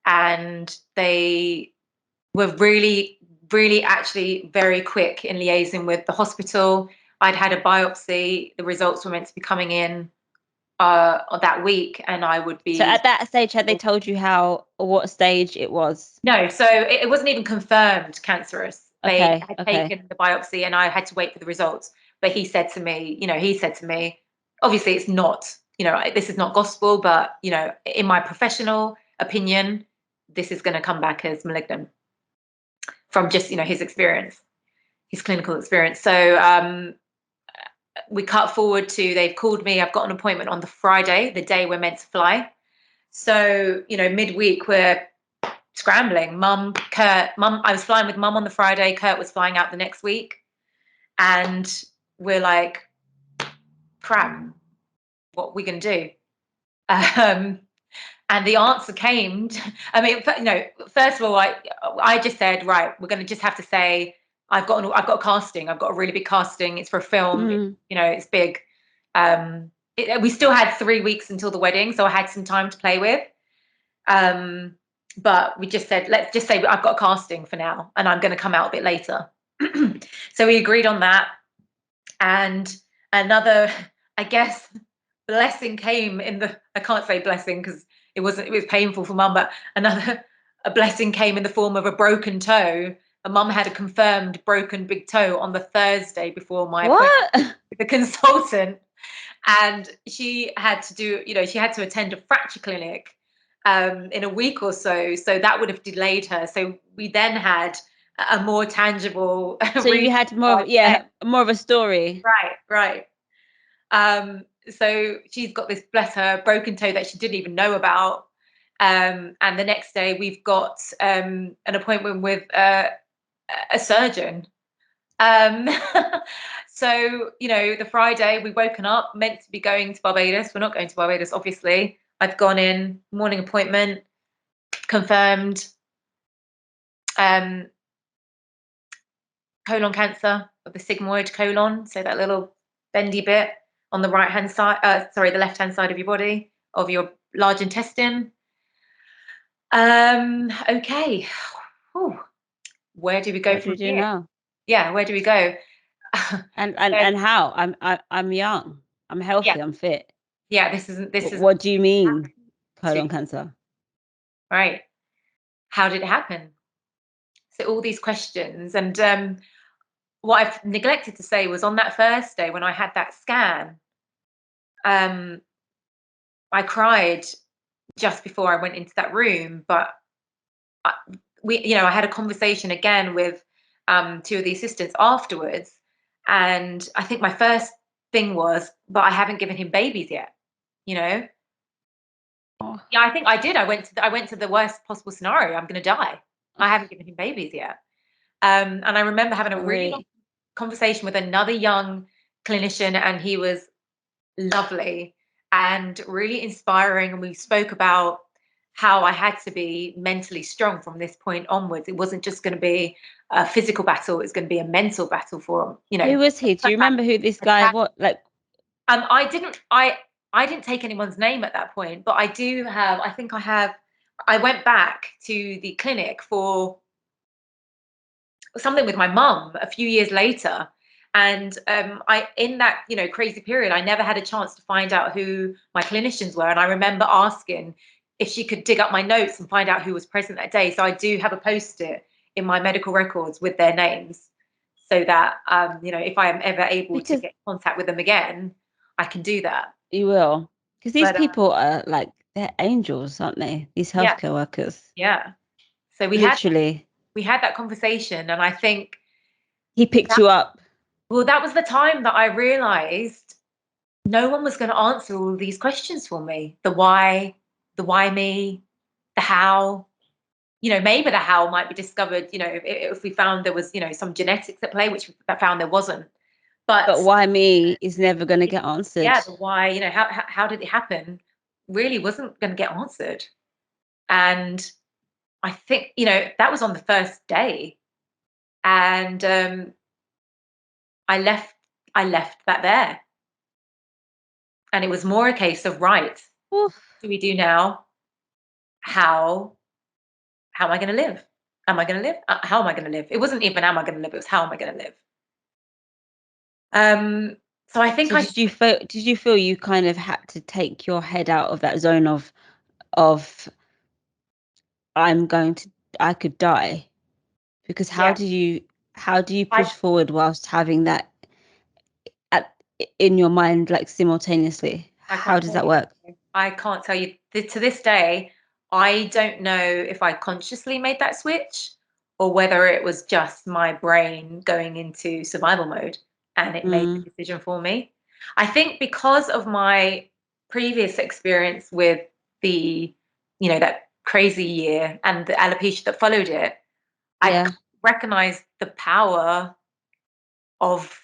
and they were really, really actually very quick in liaising with the hospital. I'd had a biopsy. The results were meant to be coming in that week, and I would be. So at that stage, had they told you what stage it was? No, so it wasn't even confirmed cancerous. They Okay, had okay. taken the biopsy, and I had to wait for the results. But he said to me, obviously it's not, this is not gospel, but in my professional opinion, this is going to come back as malignant from just his experience, his clinical experience. So we cut forward to, they've called me. I've got an appointment on the Friday, the day we're meant to fly. So midweek we're scrambling. I was flying with mum on the Friday. Kurt was flying out the next week. And we're like, crap, what are we going to do? And the answer came. First of all, I just said, right, we're going to just have to say, I've got a casting. I've got a really big casting. It's for a film. It's big. We still had 3 weeks until the wedding, so I had some time to play with. But we just said, let's just say I've got a casting for now, and I'm going to come out a bit later. So we agreed on that. And another, I guess, blessing came I can't say blessing because it was painful for mum, but a blessing came in the form of a broken toe. And mum had a confirmed broken big toe on the Thursday before my appointment with the consultant. And she had to attend a fracture clinic in a week or so. So that would have delayed her. So we then had a more tangible. So you had more of a story. Right. So she's got this, bless her, broken toe that she didn't even know about. And the next day we've got an appointment with a surgeon. So, the Friday we woken up, meant to be going to Barbados. We're not going to Barbados, obviously. I've gone in, morning appointment, confirmed. Colon cancer of the sigmoid colon. So that little bendy bit on the right-hand side, the left-hand side of your body, of your large intestine. Okay. Whew. Where do we go from here? Now? Yeah, where do we go? and how? I'm young. I'm healthy. Yeah. I'm fit. Yeah, this is. What do you mean, colon cancer? Right. How did it happen? So all these questions, and what I've neglected to say was on that first day when I had that scan, I cried just before I went into that room, but I had a conversation again with two of the assistants afterwards, and I think my first thing was, but I haven't given him babies yet, Oh. Yeah, I think I did. I went to the worst possible scenario. I'm going to die. I haven't given him babies yet. And I remember having a really long conversation with another young clinician, and he was lovely and really inspiring. And we spoke about how I had to be mentally strong from this point onwards. It wasn't just going to be a physical battle; it was going to be a mental battle for him. Who was he? Do you remember who this guy was? I didn't take anyone's name at that point, but I do have. I went back to the clinic for something with my mum a few years later. And in that crazy period, I never had a chance to find out who my clinicians were. And I remember asking if she could dig up my notes and find out who was present that day. So I do have a post-it in my medical records with their names, so that if I am ever able to get in contact with them again, I can do that. You will, because these people are they're angels, aren't they? These healthcare workers. Yeah. So we had that conversation, and I think he picked you up. Well, that was the time that I realized no one was going to answer all these questions for me. The why me, the how. Maybe the how might be discovered, if we found there was, some genetics at play, which I found there wasn't. But why me is never going to get answered. Yeah, the why, how did it happen really wasn't going to get answered. And I think, that was on the first day. And I left that there. And it was more a case of, right, Oof. what do we do now? How am I going to live? Am I going to live? How am I going to live? It wasn't even am I going to live, it was how am I going to live? So I think did you feel you kind of had to take your head out of that zone of I could die? Because how do you push forward whilst having that in your mind, like simultaneously? How does that work? I can't tell you. To this day, I don't know if I consciously made that switch or whether it was just my brain going into survival mode and it made the decision for me. I think because of my previous experience with that crazy year and the alopecia that followed it, I recognized the power of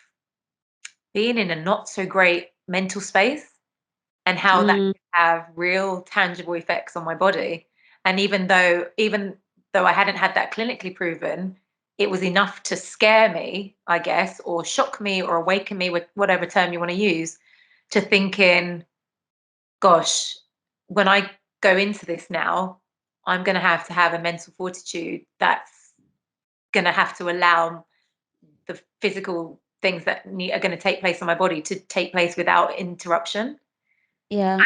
being in a not so great mental space and how that can have real tangible effects on my body. And even though I hadn't had that clinically proven, it was enough to scare me, I guess, or shock me or awaken me, with whatever term you want to use, to thinking, gosh, when I go into this now, I'm going to have a mental fortitude that's going to have to allow the physical things that are going to take place on my body to take place without interruption. Yeah,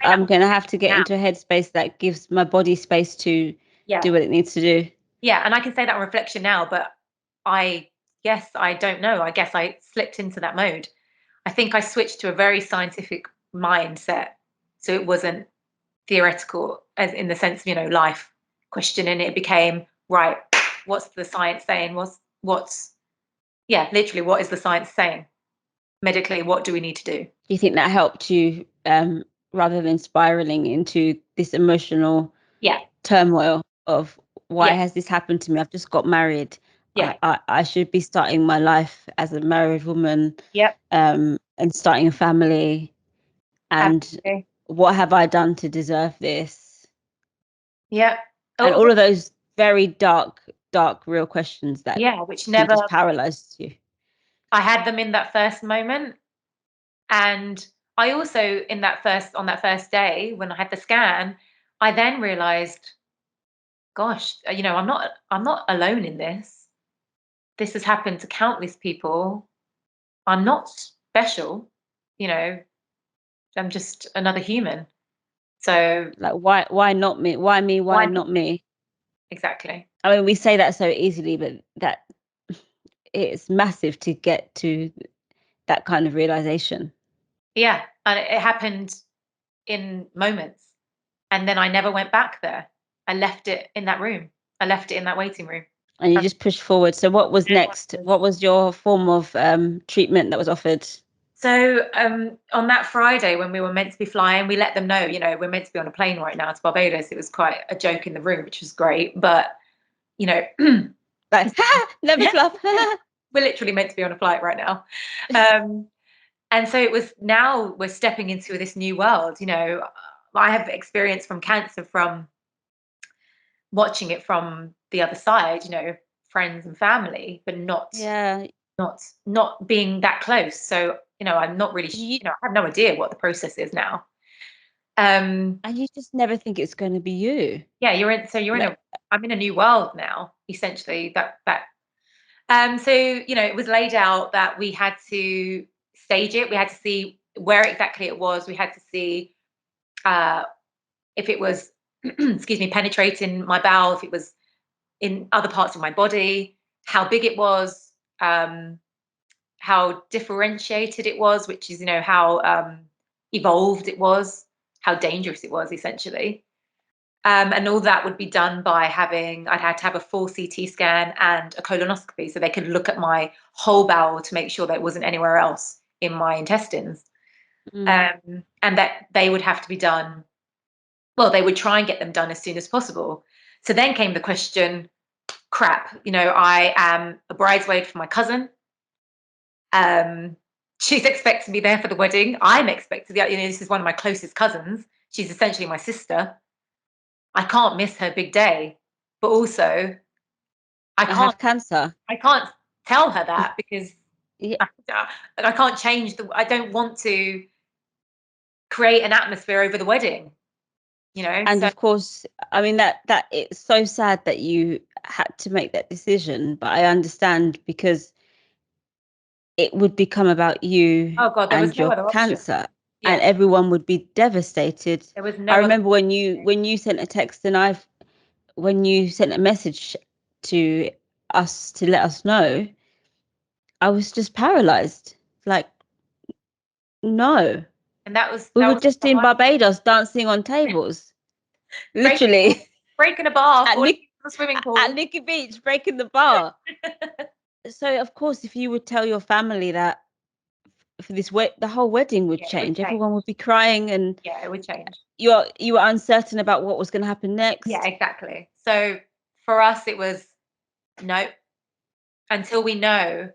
I'm going to have to get into a headspace that gives my body space to do what it needs to do. Yeah, and I can say that on reflection now, but I don't know. I guess I slipped into that mode. I think I switched to a very scientific mindset. So it wasn't theoretical as in the sense of, life questioning. It became, right, what's the science saying? Literally, what is the science saying? Medically, what do we need to do? Do you think that helped you rather than spiraling into this emotional turmoil of why has this happened to me? I've just got married. I should be starting my life as a married woman and starting a family. And what have I done to deserve this? And all of those very dark, real questions that which can never just paralyze you. I had them in that first moment. And I also, on that first day when I had the scan, I then realized, gosh, I'm not alone in this. This has happened to countless people. I'm not special, I'm just another human. So like, why not me? Why me? Why not me? Exactly. I mean, we say that so easily, but that it's massive to get to that kind of realization. Yeah, and it happened in moments, and then I never went back there. I left it in that room. I left it in that waiting room. And you just pushed forward. So what was next? What was your form of treatment that was offered? So on that Friday when we were meant to be flying, we let them know, we're meant to be on a plane right now to Barbados. It was quite a joke in the room, which was great. But, like, never love. We're literally meant to be on a flight right now. And so it was, now we're stepping into this new world. I have experience from cancer from watching it from the other side, friends and family, but not being that close. So, I'm not really, I have no idea what the process is now. And you just never think it's going to be you. Yeah, I'm in a new world now, essentially. So, it was laid out that we had to stage it. We had to see where exactly it was. We had to see if it was, excuse me, penetrating my bowel, if it was in other parts of my body, how big it was, how differentiated it was, which is, how evolved it was, how dangerous it was, essentially. And all that would be done by I'd had to have a full CT scan and a colonoscopy so they could look at my whole bowel to make sure that it wasn't anywhere else in my intestines. And that they would have to be done, well, they would try and get them done as soon as possible. So then came the question, crap, I am a bridesmaid for my cousin. She's expected to be there for the wedding. I'm expected to be, this is one of my closest cousins. She's essentially my sister. I can't miss her big day, but also I have cancer. I can't tell her that because Yeah. I can't change I don't want to create an atmosphere over the wedding, you know. And of course, I mean that it's so sad that you had to make that decision, but I understand because it would become about you Oh God, there was and no your other option. cancer, and Yeah, everyone would be devastated. there was I no other. remember when you sent a text and when you sent a message to us to let us know, I was just paralyzed. Like, no. And that was We were just the in hardest. Barbados dancing on tables. breaking Literally. breaking a bar, at falling Nick into the swimming at pool. Nikki Beach, breaking the bar. So of course, if you would tell your family that for the whole wedding would Yeah, it would change. change. Everyone would be crying, and Yeah, it would change. you were uncertain about what was going to happen Yeah, next. exactly. So for us, it was no, until we know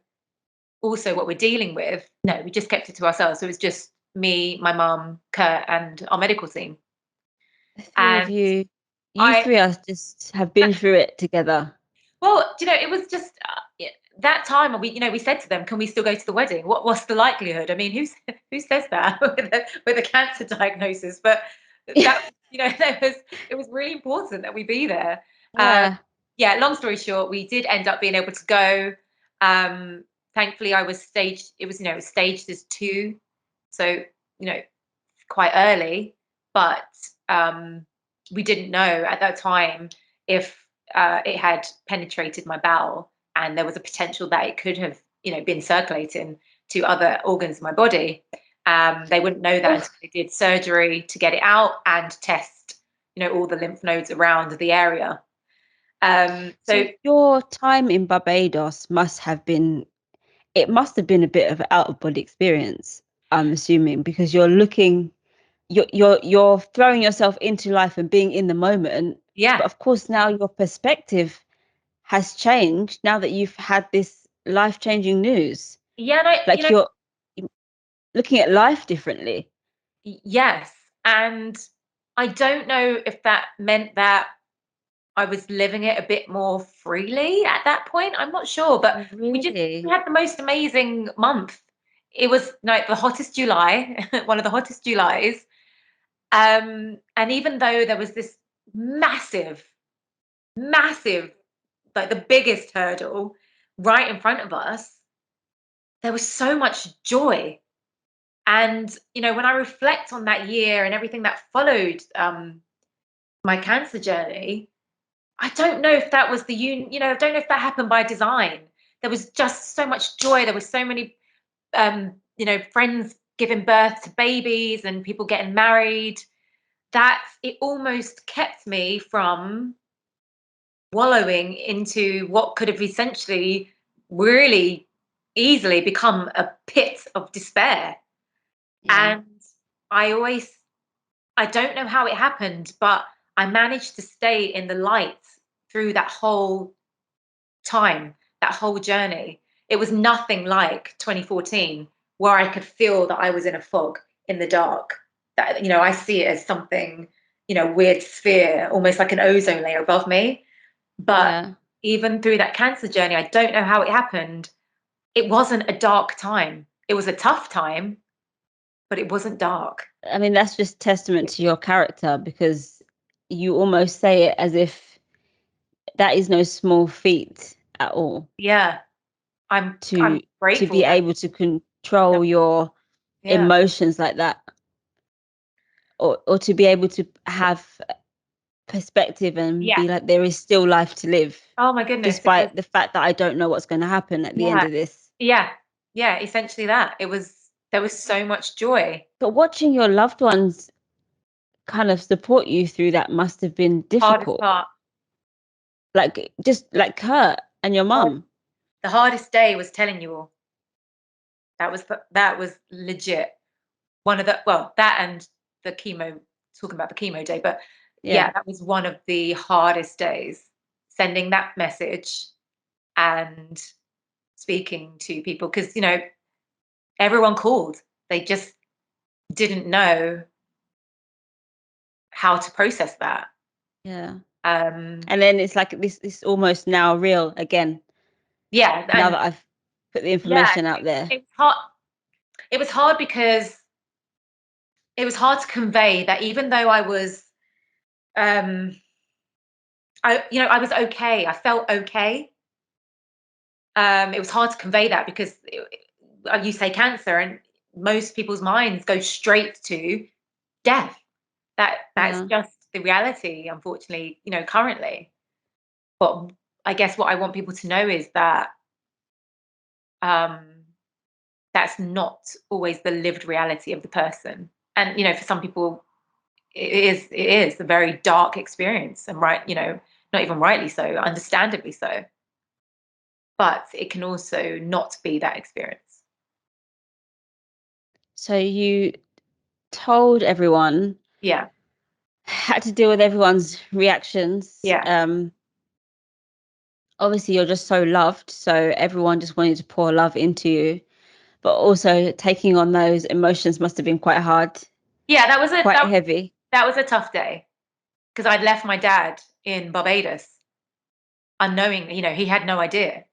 also what we're dealing with. No, we just kept it to ourselves. So it was just me, my mum, Kurt, and our medical team. The three of And you, you I, three us just have been through it together. well, you know, it was just that time we said to them, can we still go to the wedding? What's the likelihood? I mean, who says that with a cancer diagnosis? But that, it was really important that we be there. Yeah. Yeah, long story short, we did end up being able to go. Thankfully, I was staged. It was, it was staged as 2, so quite early. But we didn't know at that time if it had penetrated my bowel, and there was a potential that it could have, been circulating to other organs of my body. They wouldn't know that until they did surgery to get it out and test, all the lymph nodes around the area. So your time in Barbados must have been a bit of an out of body experience, I'm assuming, because you're throwing yourself into life and being in the moment. yeah, But of course now your perspective has changed now that you've had this life-changing news. yeah, and Like you're looking at life differently. yes, and I don't know if that meant that I was living it a bit more freely at that point. I'm not sure, but Oh, we really? had the most amazing month. It was like the hottest July, one of the hottest Julys. And even though there was this massive, massive, like the biggest hurdle right in front of us, there was so much joy. And when I reflect on that year and everything that followed my cancer journey, I don't know if that was I don't know if that happened by design. There was just so much joy. There were so many, friends giving birth to babies and people getting married, that it almost kept me from wallowing into what could have essentially really easily become a pit of despair. Yeah. And I don't know how it happened, but I managed to stay in the light through that whole time, that whole journey. It was nothing like 2014, where I could feel that I was in a fog in the dark. That, I see it as something, weird sphere, almost like an ozone layer above me. But Yeah. even through that cancer journey, I don't know how it happened. It wasn't a dark time. It was a tough time, but it wasn't dark. I mean, that's just testament to your character, because you almost say it as if that is no small feat at all, Yeah, I'm to grateful be that. able to control your Yeah. emotions like that, or to be able to have perspective and Yeah. be like, there is still life to live, Oh my goodness. It was, despite the fact that I don't know what's going to happen at the end yeah. of this. Yeah. Yeah. Essentially that. There was so much joy. But watching your loved ones kind of support you through that must have been Hardest difficult. part. Like, just like Kurt and your hard- mum. The hardest day was telling you all. That was legit. One of the, well, that and the chemo, talking about the chemo day, but Yeah. yeah, that was one of the hardest days. Sending that message and speaking to people, because everyone called. They just didn't know how to process that. Yeah. Um, And then it's like this almost now real again. yeah, Now and that I've put the information out there? It's hard. It was hard because it was hard to convey that even though I was, I was okay. I felt okay. It was hard to convey that because you say cancer, and most people's minds go straight to death. That's just the reality, unfortunately, currently. But I guess what I want people to know is that that's not always the lived reality of the person. And for some people, it is a very dark experience, and not even rightly so, understandably so. But it can also not be that experience. So you told everyone, Yeah. had to deal with everyone's reactions. Yeah. Obviously you're just so loved, so everyone just wanted to pour love into you, but also taking on those emotions must have been quite hard. Yeah, quite heavy. That was a tough day because I'd left my dad in Barbados unknowingly. He had no idea,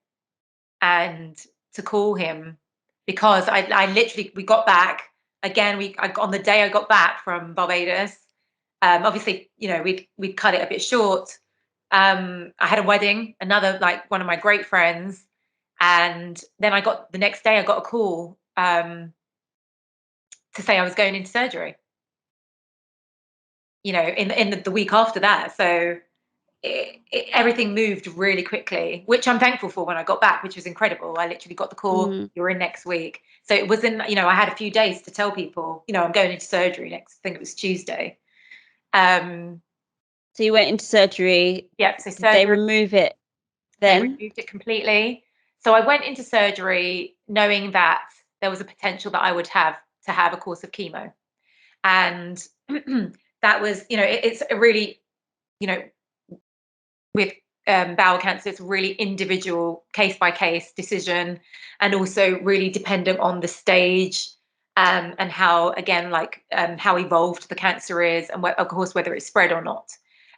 and to call him because I literally, we got back again. On the day I got back from Barbados, obviously we'd cut it a bit short. I had a wedding, another, like, one of my great friends, and then the next day I got a call to say I was going into surgery. In the week after that, so everything moved really quickly, which I'm thankful for when I got back, which was incredible. I literally got the call, you're in next week. So it was I had a few days to tell people, I'm going into surgery next, I think it was Tuesday. So you went into surgery. Yeah, so did they remove it then? They removed it completely. So I went into surgery knowing that there was a potential that I would have to have a course of chemo. And that was, it's a really, with bowel cancer, it's a really individual case by case decision, and also really dependent on the stage, and how, again, how evolved the cancer is, and of course whether it's spread or not.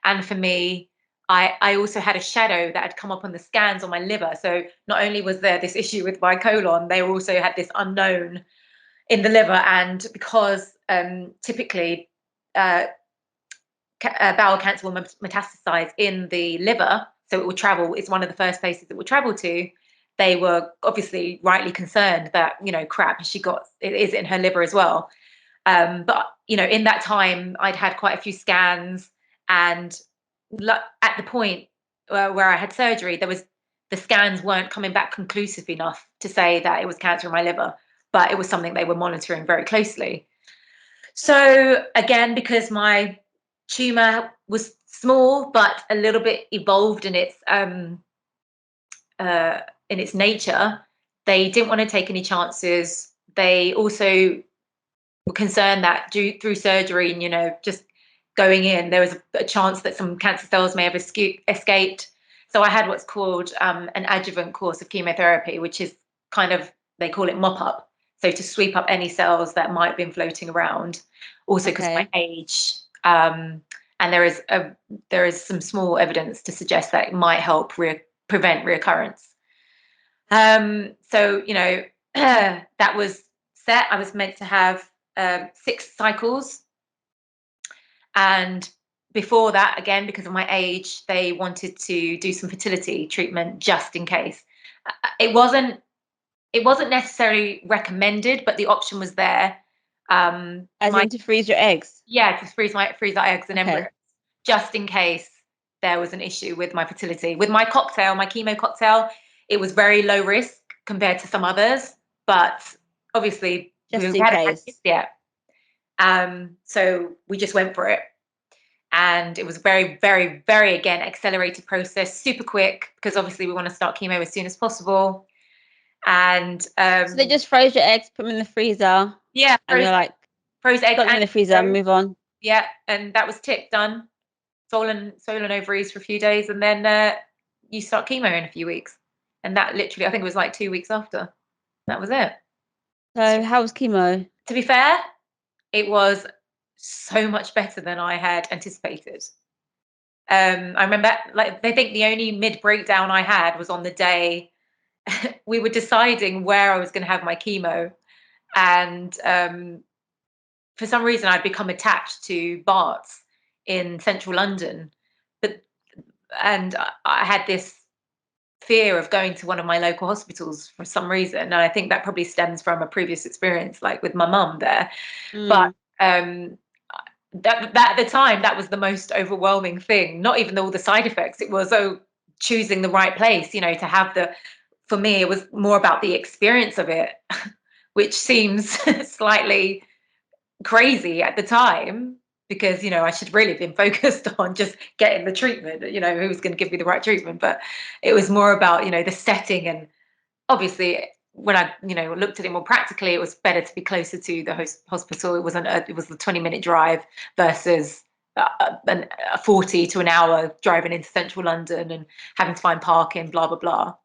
And for me, I also had a shadow that had come up on the scans on my liver. So not only was there this issue with my colon, they also had this unknown in the liver. And because typically bowel cancer will metastasize in the liver, so it will travel, it's one of the first places it will travel to. They were obviously rightly concerned that, crap, it is in her liver as well. But in that time I'd had quite a few scans, and at the point where I had surgery, the scans weren't coming back conclusive enough to say that it was cancer in my liver, but it was something they were monitoring very closely. So again, because my tumor was small but a little bit evolved in its nature, they didn't want to take any chances. They also were concerned that through surgery and just going in, there was a chance that some cancer cells may have escaped. So I had what's called an adjuvant course of chemotherapy, which is they call it mop up. So to sweep up any cells that might have been floating around. Also because of my age. And there is some small evidence to suggest that it might help prevent reoccurrence. So that was set. I was meant to have 6 cycles, and before that, again, because of my age, they wanted to do some fertility treatment just in case. It wasn't necessarily recommended, but the option was there. As in to freeze your eggs? Yeah, to freeze our eggs and embryos, just in case there was an issue with my fertility. With my chemo cocktail, it was very low risk compared to some others, but obviously just in case. Yeah. So we just went for it. And it was very, very, very, again, accelerated process, super quick, because obviously we want to start chemo as soon as possible. And so they just froze your eggs, put them in the freezer. Yeah, and you're like, froze eggs, got them in the freezer, move on. Yeah, and that was done. Swollen ovaries for a few days, and then you start chemo in a few weeks. And that literally, I think it was like 2 weeks after. That was it. So how was chemo? To be fair, it was so much better than I had anticipated. I remember, they think the only mid breakdown I had was on the day we were deciding where I was going to have my chemo. And for some reason, I'd become attached to Bart's in central London. And I had this fear of going to one of my local hospitals for some reason. And I think that probably stems from a previous experience, like with my mum there. But that at the time, that was the most overwhelming thing. Not even all the side effects. It was choosing the right place, to have for me, it was more about the experience of it, which seems slightly crazy at the time, because I should really have been focused on just getting the treatment, who's going to give me the right treatment. But it was more about the setting. And obviously when I looked at it more practically, it was better to be closer to the hospital. It was a 20-minute drive versus a 40 to an hour driving into central London and having to find parking, blah blah blah.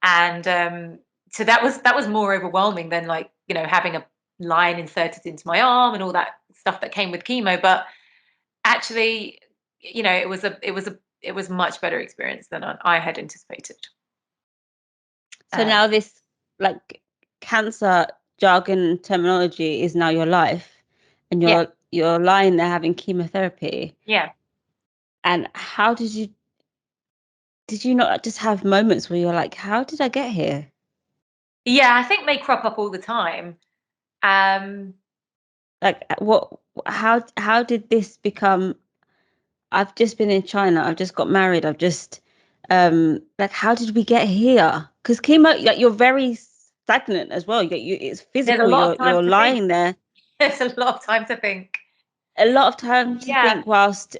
And so that was more overwhelming than having a line inserted into my arm and all that stuff that came with chemo. But actually, it was much better experience than I had anticipated. So now this cancer jargon terminology is now your life, and you're lying there having chemotherapy. Yeah. And how did you not just have moments where you're like, how did I get here? Yeah, I think they crop up all the time. How did this become? I've just been in China. I've just got married. I've just how did we get here? Because chemo, you're very stagnant as well. It's physical. You're lying there. There's a lot of time to think. A lot of time to think whilst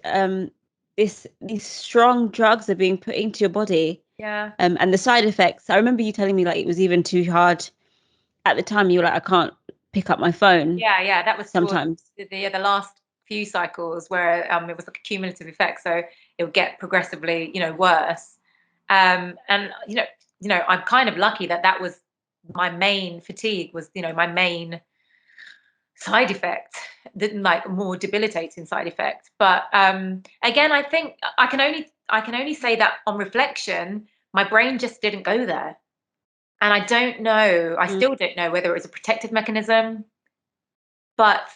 these strong drugs are being put into your body. Yeah. And the side effects. I remember you telling me it was even too hard at the time. You were like, I can't pick up my phone. Yeah. That was sometimes the last few cycles where it was like a cumulative effect, so it would get progressively worse. And I'm kind of lucky that was my main fatigue, was my main side effect, more debilitating side effect. But again, I think I can only say that on reflection, my brain just didn't go there. And I don't know, I still don't know whether it was a protective mechanism, but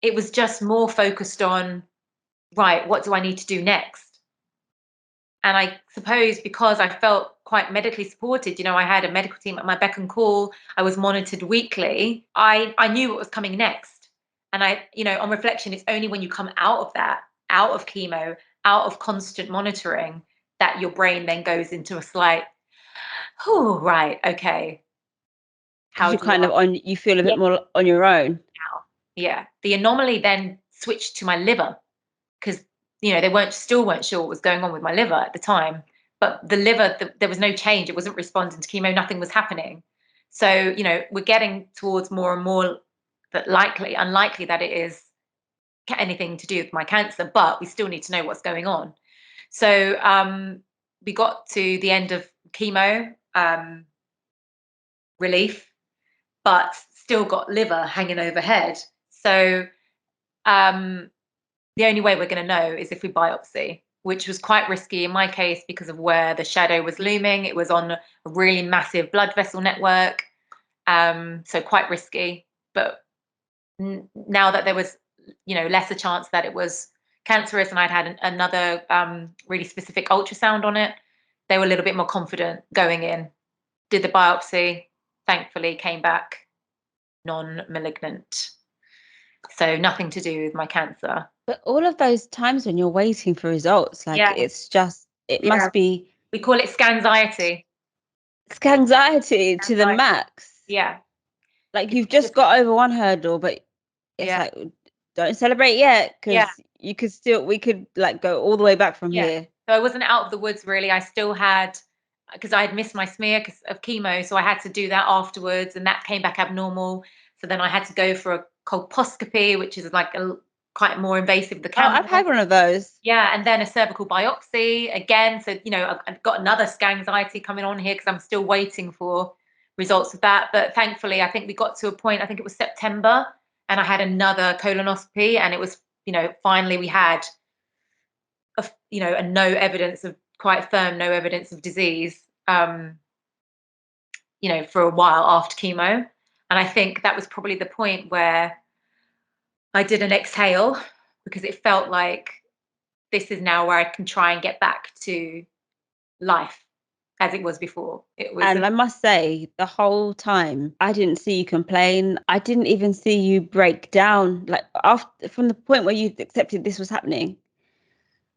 it was just more focused on, right, what do I need to do next? And I suppose because I felt quite medically supported, I had a medical team at my beck and call, I was monitored weekly, I knew what was coming next. And on reflection, it's only when you come out of that, out of chemo, out of constant monitoring, that your brain then goes into a slight, oh, right, okay. How you feel a bit more on your own now. Yeah. The anomaly then switched to my liver, because they still weren't sure what was going on with my liver at the time. But the liver, there was no change. It wasn't responding to chemo. Nothing was happening. So we're getting towards more and more that unlikely that it is anything to do with my cancer, but we still need to know what's going on. So we got to the end of chemo, relief, but still got liver hanging overhead. So the only way we're going to know is if we biopsy, which was quite risky in my case because of where the shadow was looming. It was on a really massive blood vessel network, so quite risky. But now that there was lesser chance that it was cancerous, and I'd had another really specific ultrasound on it, they were a little bit more confident going in. Did the biopsy, thankfully came back non-malignant. So nothing to do with my cancer. But all of those times when you're waiting for results, it's just, it must be. We call it scanxiety. Scanxiety to the max. Yeah. You've just got over one hurdle, but it's don't celebrate yet, because we could go all the way back from here. So I wasn't out of the woods really. I still had, because I had missed my smear of chemo, so I had to do that afterwards, and that came back abnormal. So then I had to go for a colposcopy, which is quite more invasive. The camera. Oh, I've had one of those. Yeah, and then a cervical biopsy again. So I've got another scanxiety coming on here because I'm still waiting for results of that. But thankfully, I think we got to a point. I think it was September, and I had another colonoscopy, and it was finally we had a no evidence of, quite firm no evidence of disease. for a while after chemo. And I think that was probably the point where I did an exhale, because it felt like this is now where I can try and get back to life as it was before. And I must say, the whole time, I didn't see you complain. I didn't even see you break down. Like, from the point where you accepted this was happening.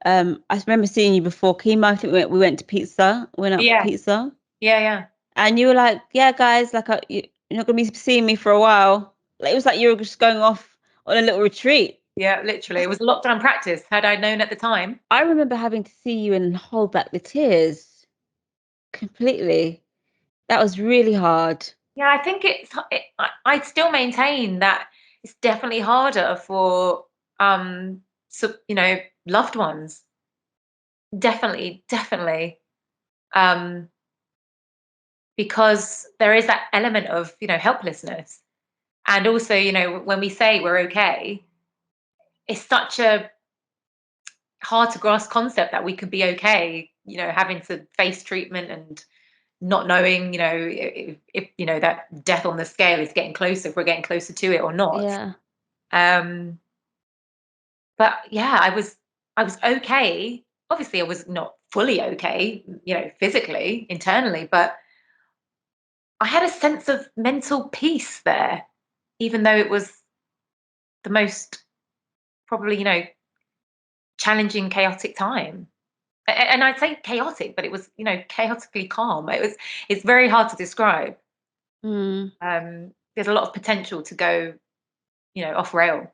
I remember seeing you before chemo. I think we went to pizza. Went out for pizza. Yeah. And you were like, "Yeah, guys, like you're not gonna be seeing me for a while." Like, it was like you were just going off on a little retreat. Yeah, literally. It was lockdown practice. Had I known at the time. I remember having to see you and hold back the tears completely. That was really hard. Yeah, I think I still maintain that it's definitely harder for loved ones. Definitely. Because there is that element of, helplessness. And also, when we say we're okay, it's such a hard to grasp concept that we could be okay, having to face treatment and not knowing, if that death on the scale is getting closer, if we're getting closer to it or not. Yeah. But yeah, I was okay. Obviously, I was not fully okay, physically, internally, but I had a sense of mental peace there, even though it was the most probably, challenging, chaotic time. And I'd say chaotic, but it was, chaotically calm. It's very hard to describe. There's a lot of potential to go, off rail,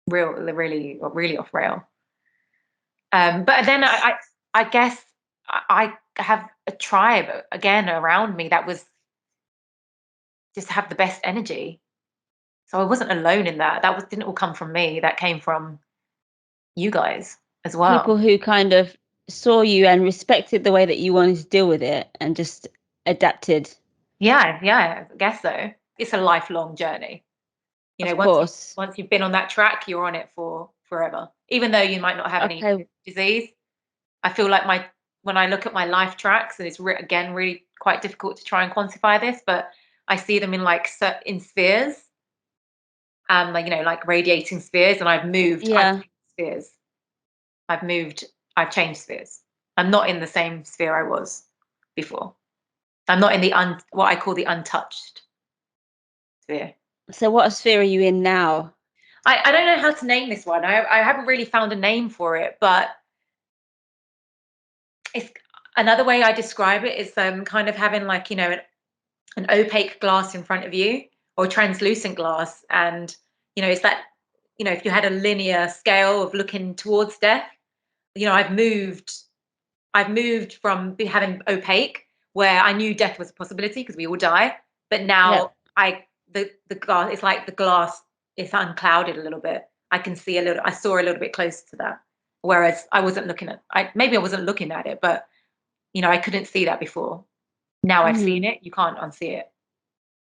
really off rail. But then I guess I have a tribe again around me that was just have the best energy. So I wasn't alone in that. Didn't all come from me. That came from you guys as well. People who kind of saw you and respected the way that you wanted to deal with it and just adapted. Yeah, I guess so. It's a lifelong journey. Of course. Once you've been on that track, you're on it for forever. Even though you might not have any disease. I feel like when I look at my life tracks, and it's again really quite difficult to try and quantify this, but I see them in in spheres, like radiating spheres, and I've moved. Yeah. I've changed spheres. I've changed spheres. I'm not in the same sphere I was before. I'm not in the what I call the untouched sphere. So what sphere are you in now? I don't know how to name this one. I haven't really found a name for it, but it's another way I describe it is kind of having like, an opaque glass in front of you, or translucent glass. And, it's that, if you had a linear scale of looking towards death, I've moved from having opaque, where I knew death was a possibility because we all die. But now the glass, it's like the glass is unclouded a little bit. I saw a little bit closer to that. Whereas I wasn't looking at, maybe I wasn't looking at it, but, I couldn't see that before. Now I've seen it, you can't unsee it.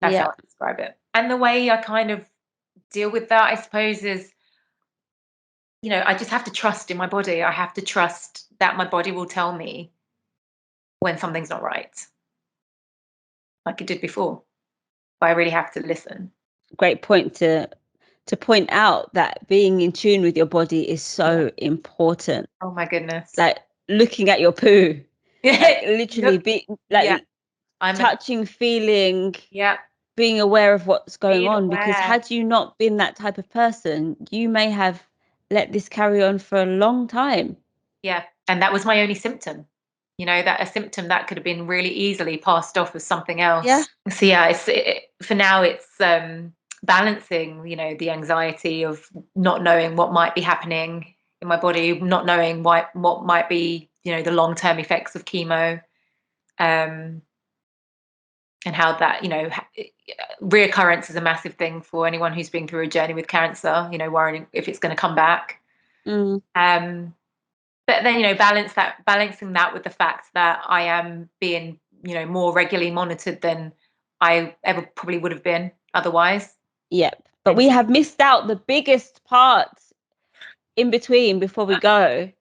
That's how I describe it. And the way I kind of deal with that, I suppose, is, I just have to trust in my body. I have to trust that my body will tell me when something's not right, like it did before. But I really have to listen. Great point to point out that being in tune with your body is so important. Oh my goodness. Like looking at your poo. Like literally touching, feeling, being aware of what's going on. Because had you not been that type of person, you may have let this carry on for a long time. Yeah. And that was my only symptom. That a symptom that could have been really easily passed off as something else. Yeah. So yeah, for now it's balancing, the anxiety of not knowing what might be happening in my body, not knowing what might be, the long-term effects of chemo, and how that, reoccurrence is a massive thing for anyone who's been through a journey with cancer, worrying if it's going to come back. But then, balancing that with the fact that I am being, more regularly monitored than I ever probably would have been otherwise. Yep. But we have missed out the biggest part in between before we go.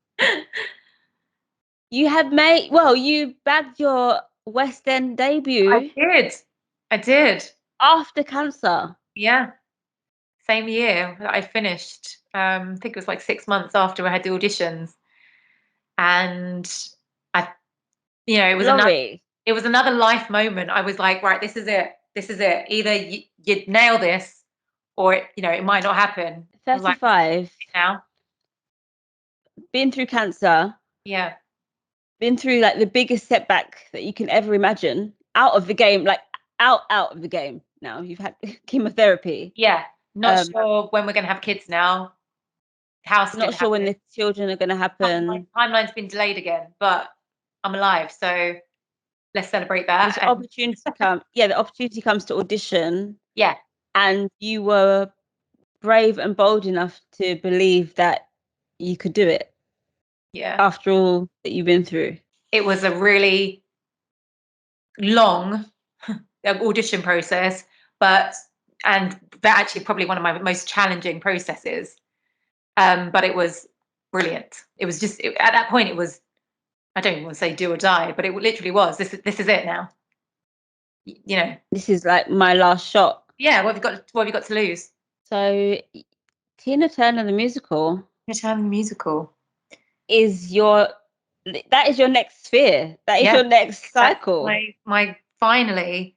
You bagged your West End debut. I did. After cancer. Yeah. Same year that I finished. I think it was like 6 months after I had the auditions. And I, it was Lori. another life moment. I was like, right, this is it. This is it. Either you nail this or, it might not happen. I was like, 35. now. Been through cancer. Yeah. Been through like the biggest setback that you can ever imagine. Out of the game, like out of the game now. You've had chemotherapy. Yeah. Not sure when we're going to have kids now. House Not didn't sure when happen. the children are going to happen. Timeline's been delayed again, but I'm alive. So let's celebrate that. This opportunity comes. Yeah, the opportunity comes to audition. Yeah. And you were brave and bold enough to believe that you could do it. Yeah. After all that you've been through. It was a really long audition process, and that actually probably one of my most challenging processes. But it was brilliant. It was just at that point it was, I don't even want to say do or die, but it literally was. This is it now. This is like my last shot. Yeah. What have you got to lose? So Tina Turner the musical. Tina Turner the musical is your next sphere. That is your next cycle. My finally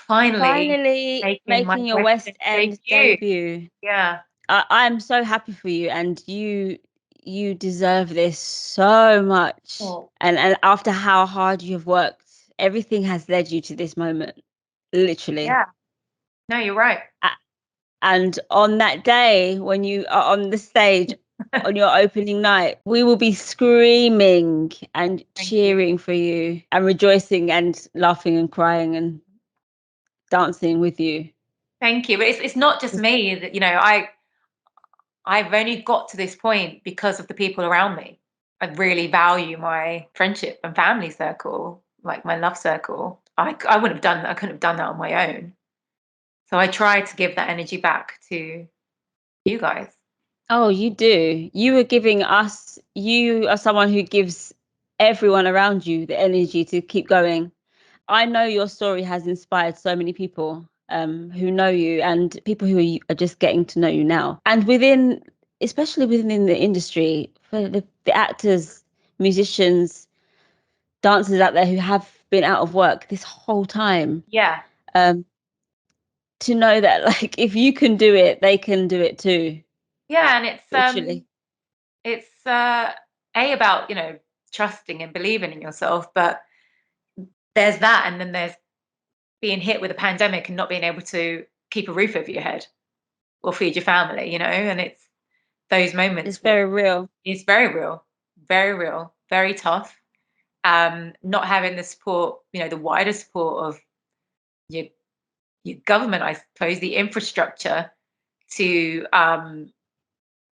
making your West End debut. Yeah. I'm so happy for you, and you deserve this so much. Oh. And after how hard you have worked, everything has led you to this moment, literally. Yeah. No, you're right. And on that day when you are on the stage on your opening night, we will be screaming and cheering for you and rejoicing and laughing and crying and dancing with you. Thank you. But it's not just me that, I've only got to this point because of the people around me. I really value my friendship and family circle, like my love circle. I couldn't have done that on my own. So I try to give that energy back to you guys. Oh, you do. You are giving us, you are someone who gives everyone around you the energy to keep going. I know your story has inspired so many people who know you and people who are just getting to know you now. And especially within the industry, for the actors, musicians, dancers out there who have been out of work this whole time. Yeah. To know that, like, if you can do it, they can do it too. Yeah, and it's literally. It's about trusting and believing in yourself, but there's that, and then there's being hit with a pandemic and not being able to keep a roof over your head or feed your family, and it's those moments. It's very real. It's very real, very real, very tough. Not having the support, the wider support of your government, I suppose, the infrastructure to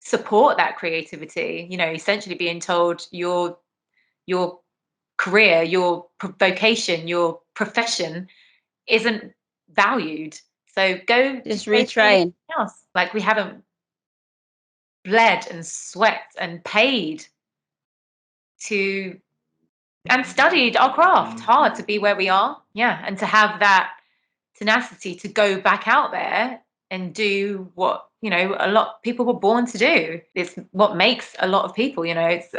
support that creativity, essentially being told your career, your vocation, your profession isn't valued. So just go retrain. else. Like, we haven't bled and sweat and paid to and studied our craft hard to be where we are. Yeah. And to have that tenacity to go back out there and do what a lot of people were born to do. It's what makes a lot of people, it's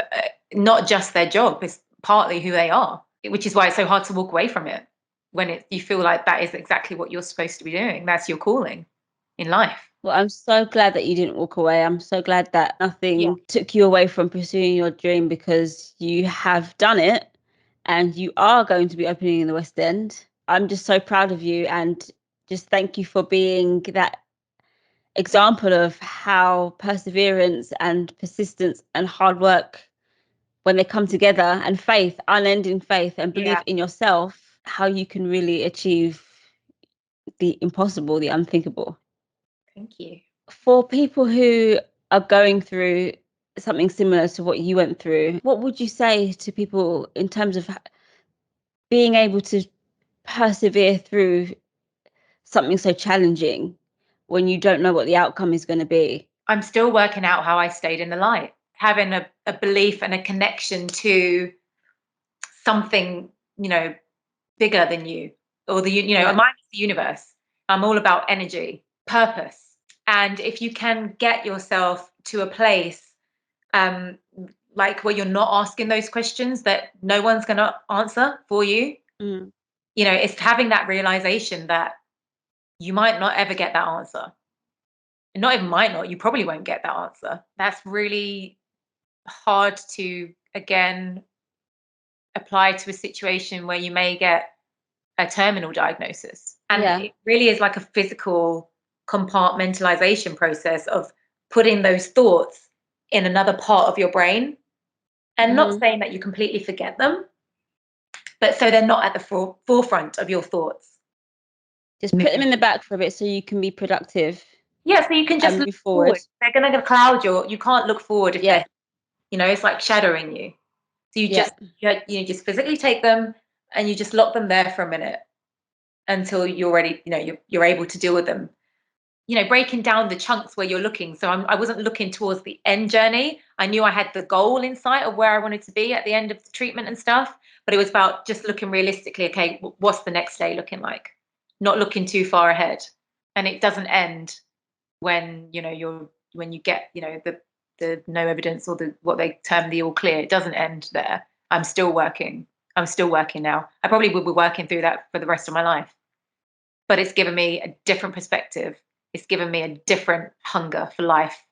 not just their job, it's partly who they are, which is why it's so hard to walk away from it when you feel like that is exactly what you're supposed to be doing. That's your calling in life. Well, I'm so glad that you didn't walk away. I'm so glad that nothing took you away from pursuing your dream, because you have done it and you are going to be opening in the West End. I'm just so proud of you, and just thank you for being that example of how perseverance and persistence and hard work, when they come together, and faith, unending faith and belief in yourself, how you can really achieve the impossible, the unthinkable. Thank you. For people who are going through something similar to what you went through, what would you say to people in terms of being able to persevere through something so challenging when you don't know what the outcome is going to be? I'm still working out how I stayed in the light, having a belief and a connection to something bigger than you, or the universe. I'm all about energy, purpose. And if you can get yourself to a place like where you're not asking those questions that no one's going to answer for you, it's having that realization that you might not ever get that answer. And not even might not, you probably won't get that answer. That's really hard to, again, apply to a situation where you may get a terminal diagnosis. And it really is like a physical compartmentalization process of putting those thoughts in another part of your brain, and not saying that you completely forget them, but so they're not at the forefront of your thoughts. Just put them in the back for a bit so you can be productive. Yeah, so you can just look forward. They're going to cloud you can't look forward if they're, it's like shadowing you. So you just physically take them and you just lock them there for a minute until you're ready, you're able to deal with them. Breaking down the chunks where you're looking. So I wasn't looking towards the end journey. I knew I had the goal in sight of where I wanted to be at the end of the treatment and stuff, but it was about just looking realistically, okay, what's the next day looking like? Not looking too far ahead. And it doesn't end when, when you get, the no evidence, or what they term the all clear. It doesn't end there. I'm still working now. I probably will be working through that for the rest of my life. But it's given me a different perspective. It's given me a different hunger for life.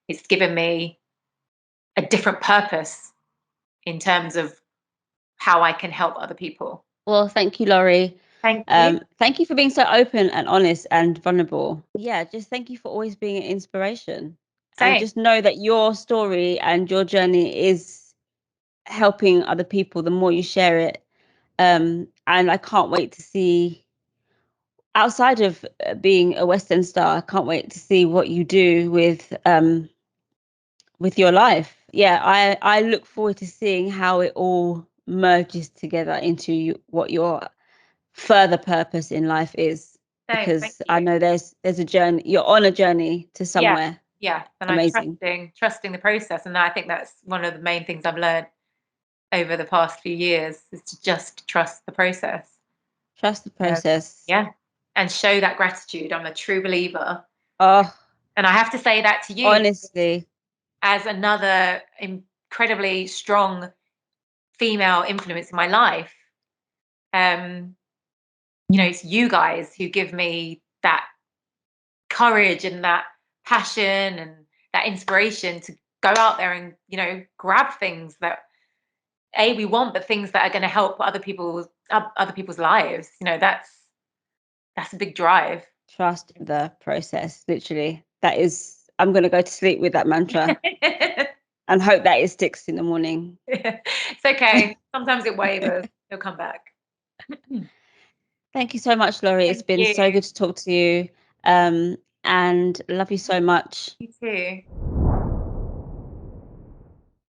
It's given me a different purpose in terms of how I can help other people. Well, thank you, Lori. Thank you. Thank you for being so open and honest and vulnerable. Yeah, just thank you for always being an inspiration. Same. And just know that your story and your journey is helping other people the more you share it. And I can't wait to see, outside of being a Western star, I can't wait to see what you do with your life. Yeah, I look forward to seeing how it all merges together into what your further purpose in life is. Because I know there's a journey. You're on a journey to somewhere. Yeah, and amazing. I'm trusting the process, and I think that's one of the main things I've learned over the past few years, is to just trust the process. Trust the process. Yeah, and show that gratitude. I'm a true believer. Oh, and I have to say that to you, honestly, as another incredibly strong female influence in my life. It's you guys who give me that courage and that passion and that inspiration to go out there and grab things that we want, but things that are going to help other people's lives. That's a big drive. Trust the process. Literally, that is. I'm going to go to sleep with that mantra. And hope that it sticks in the morning. It's okay. Sometimes it wavers. It'll come back. Thank you so much, Lori. It's been so good to talk to you. And love you so much. You too.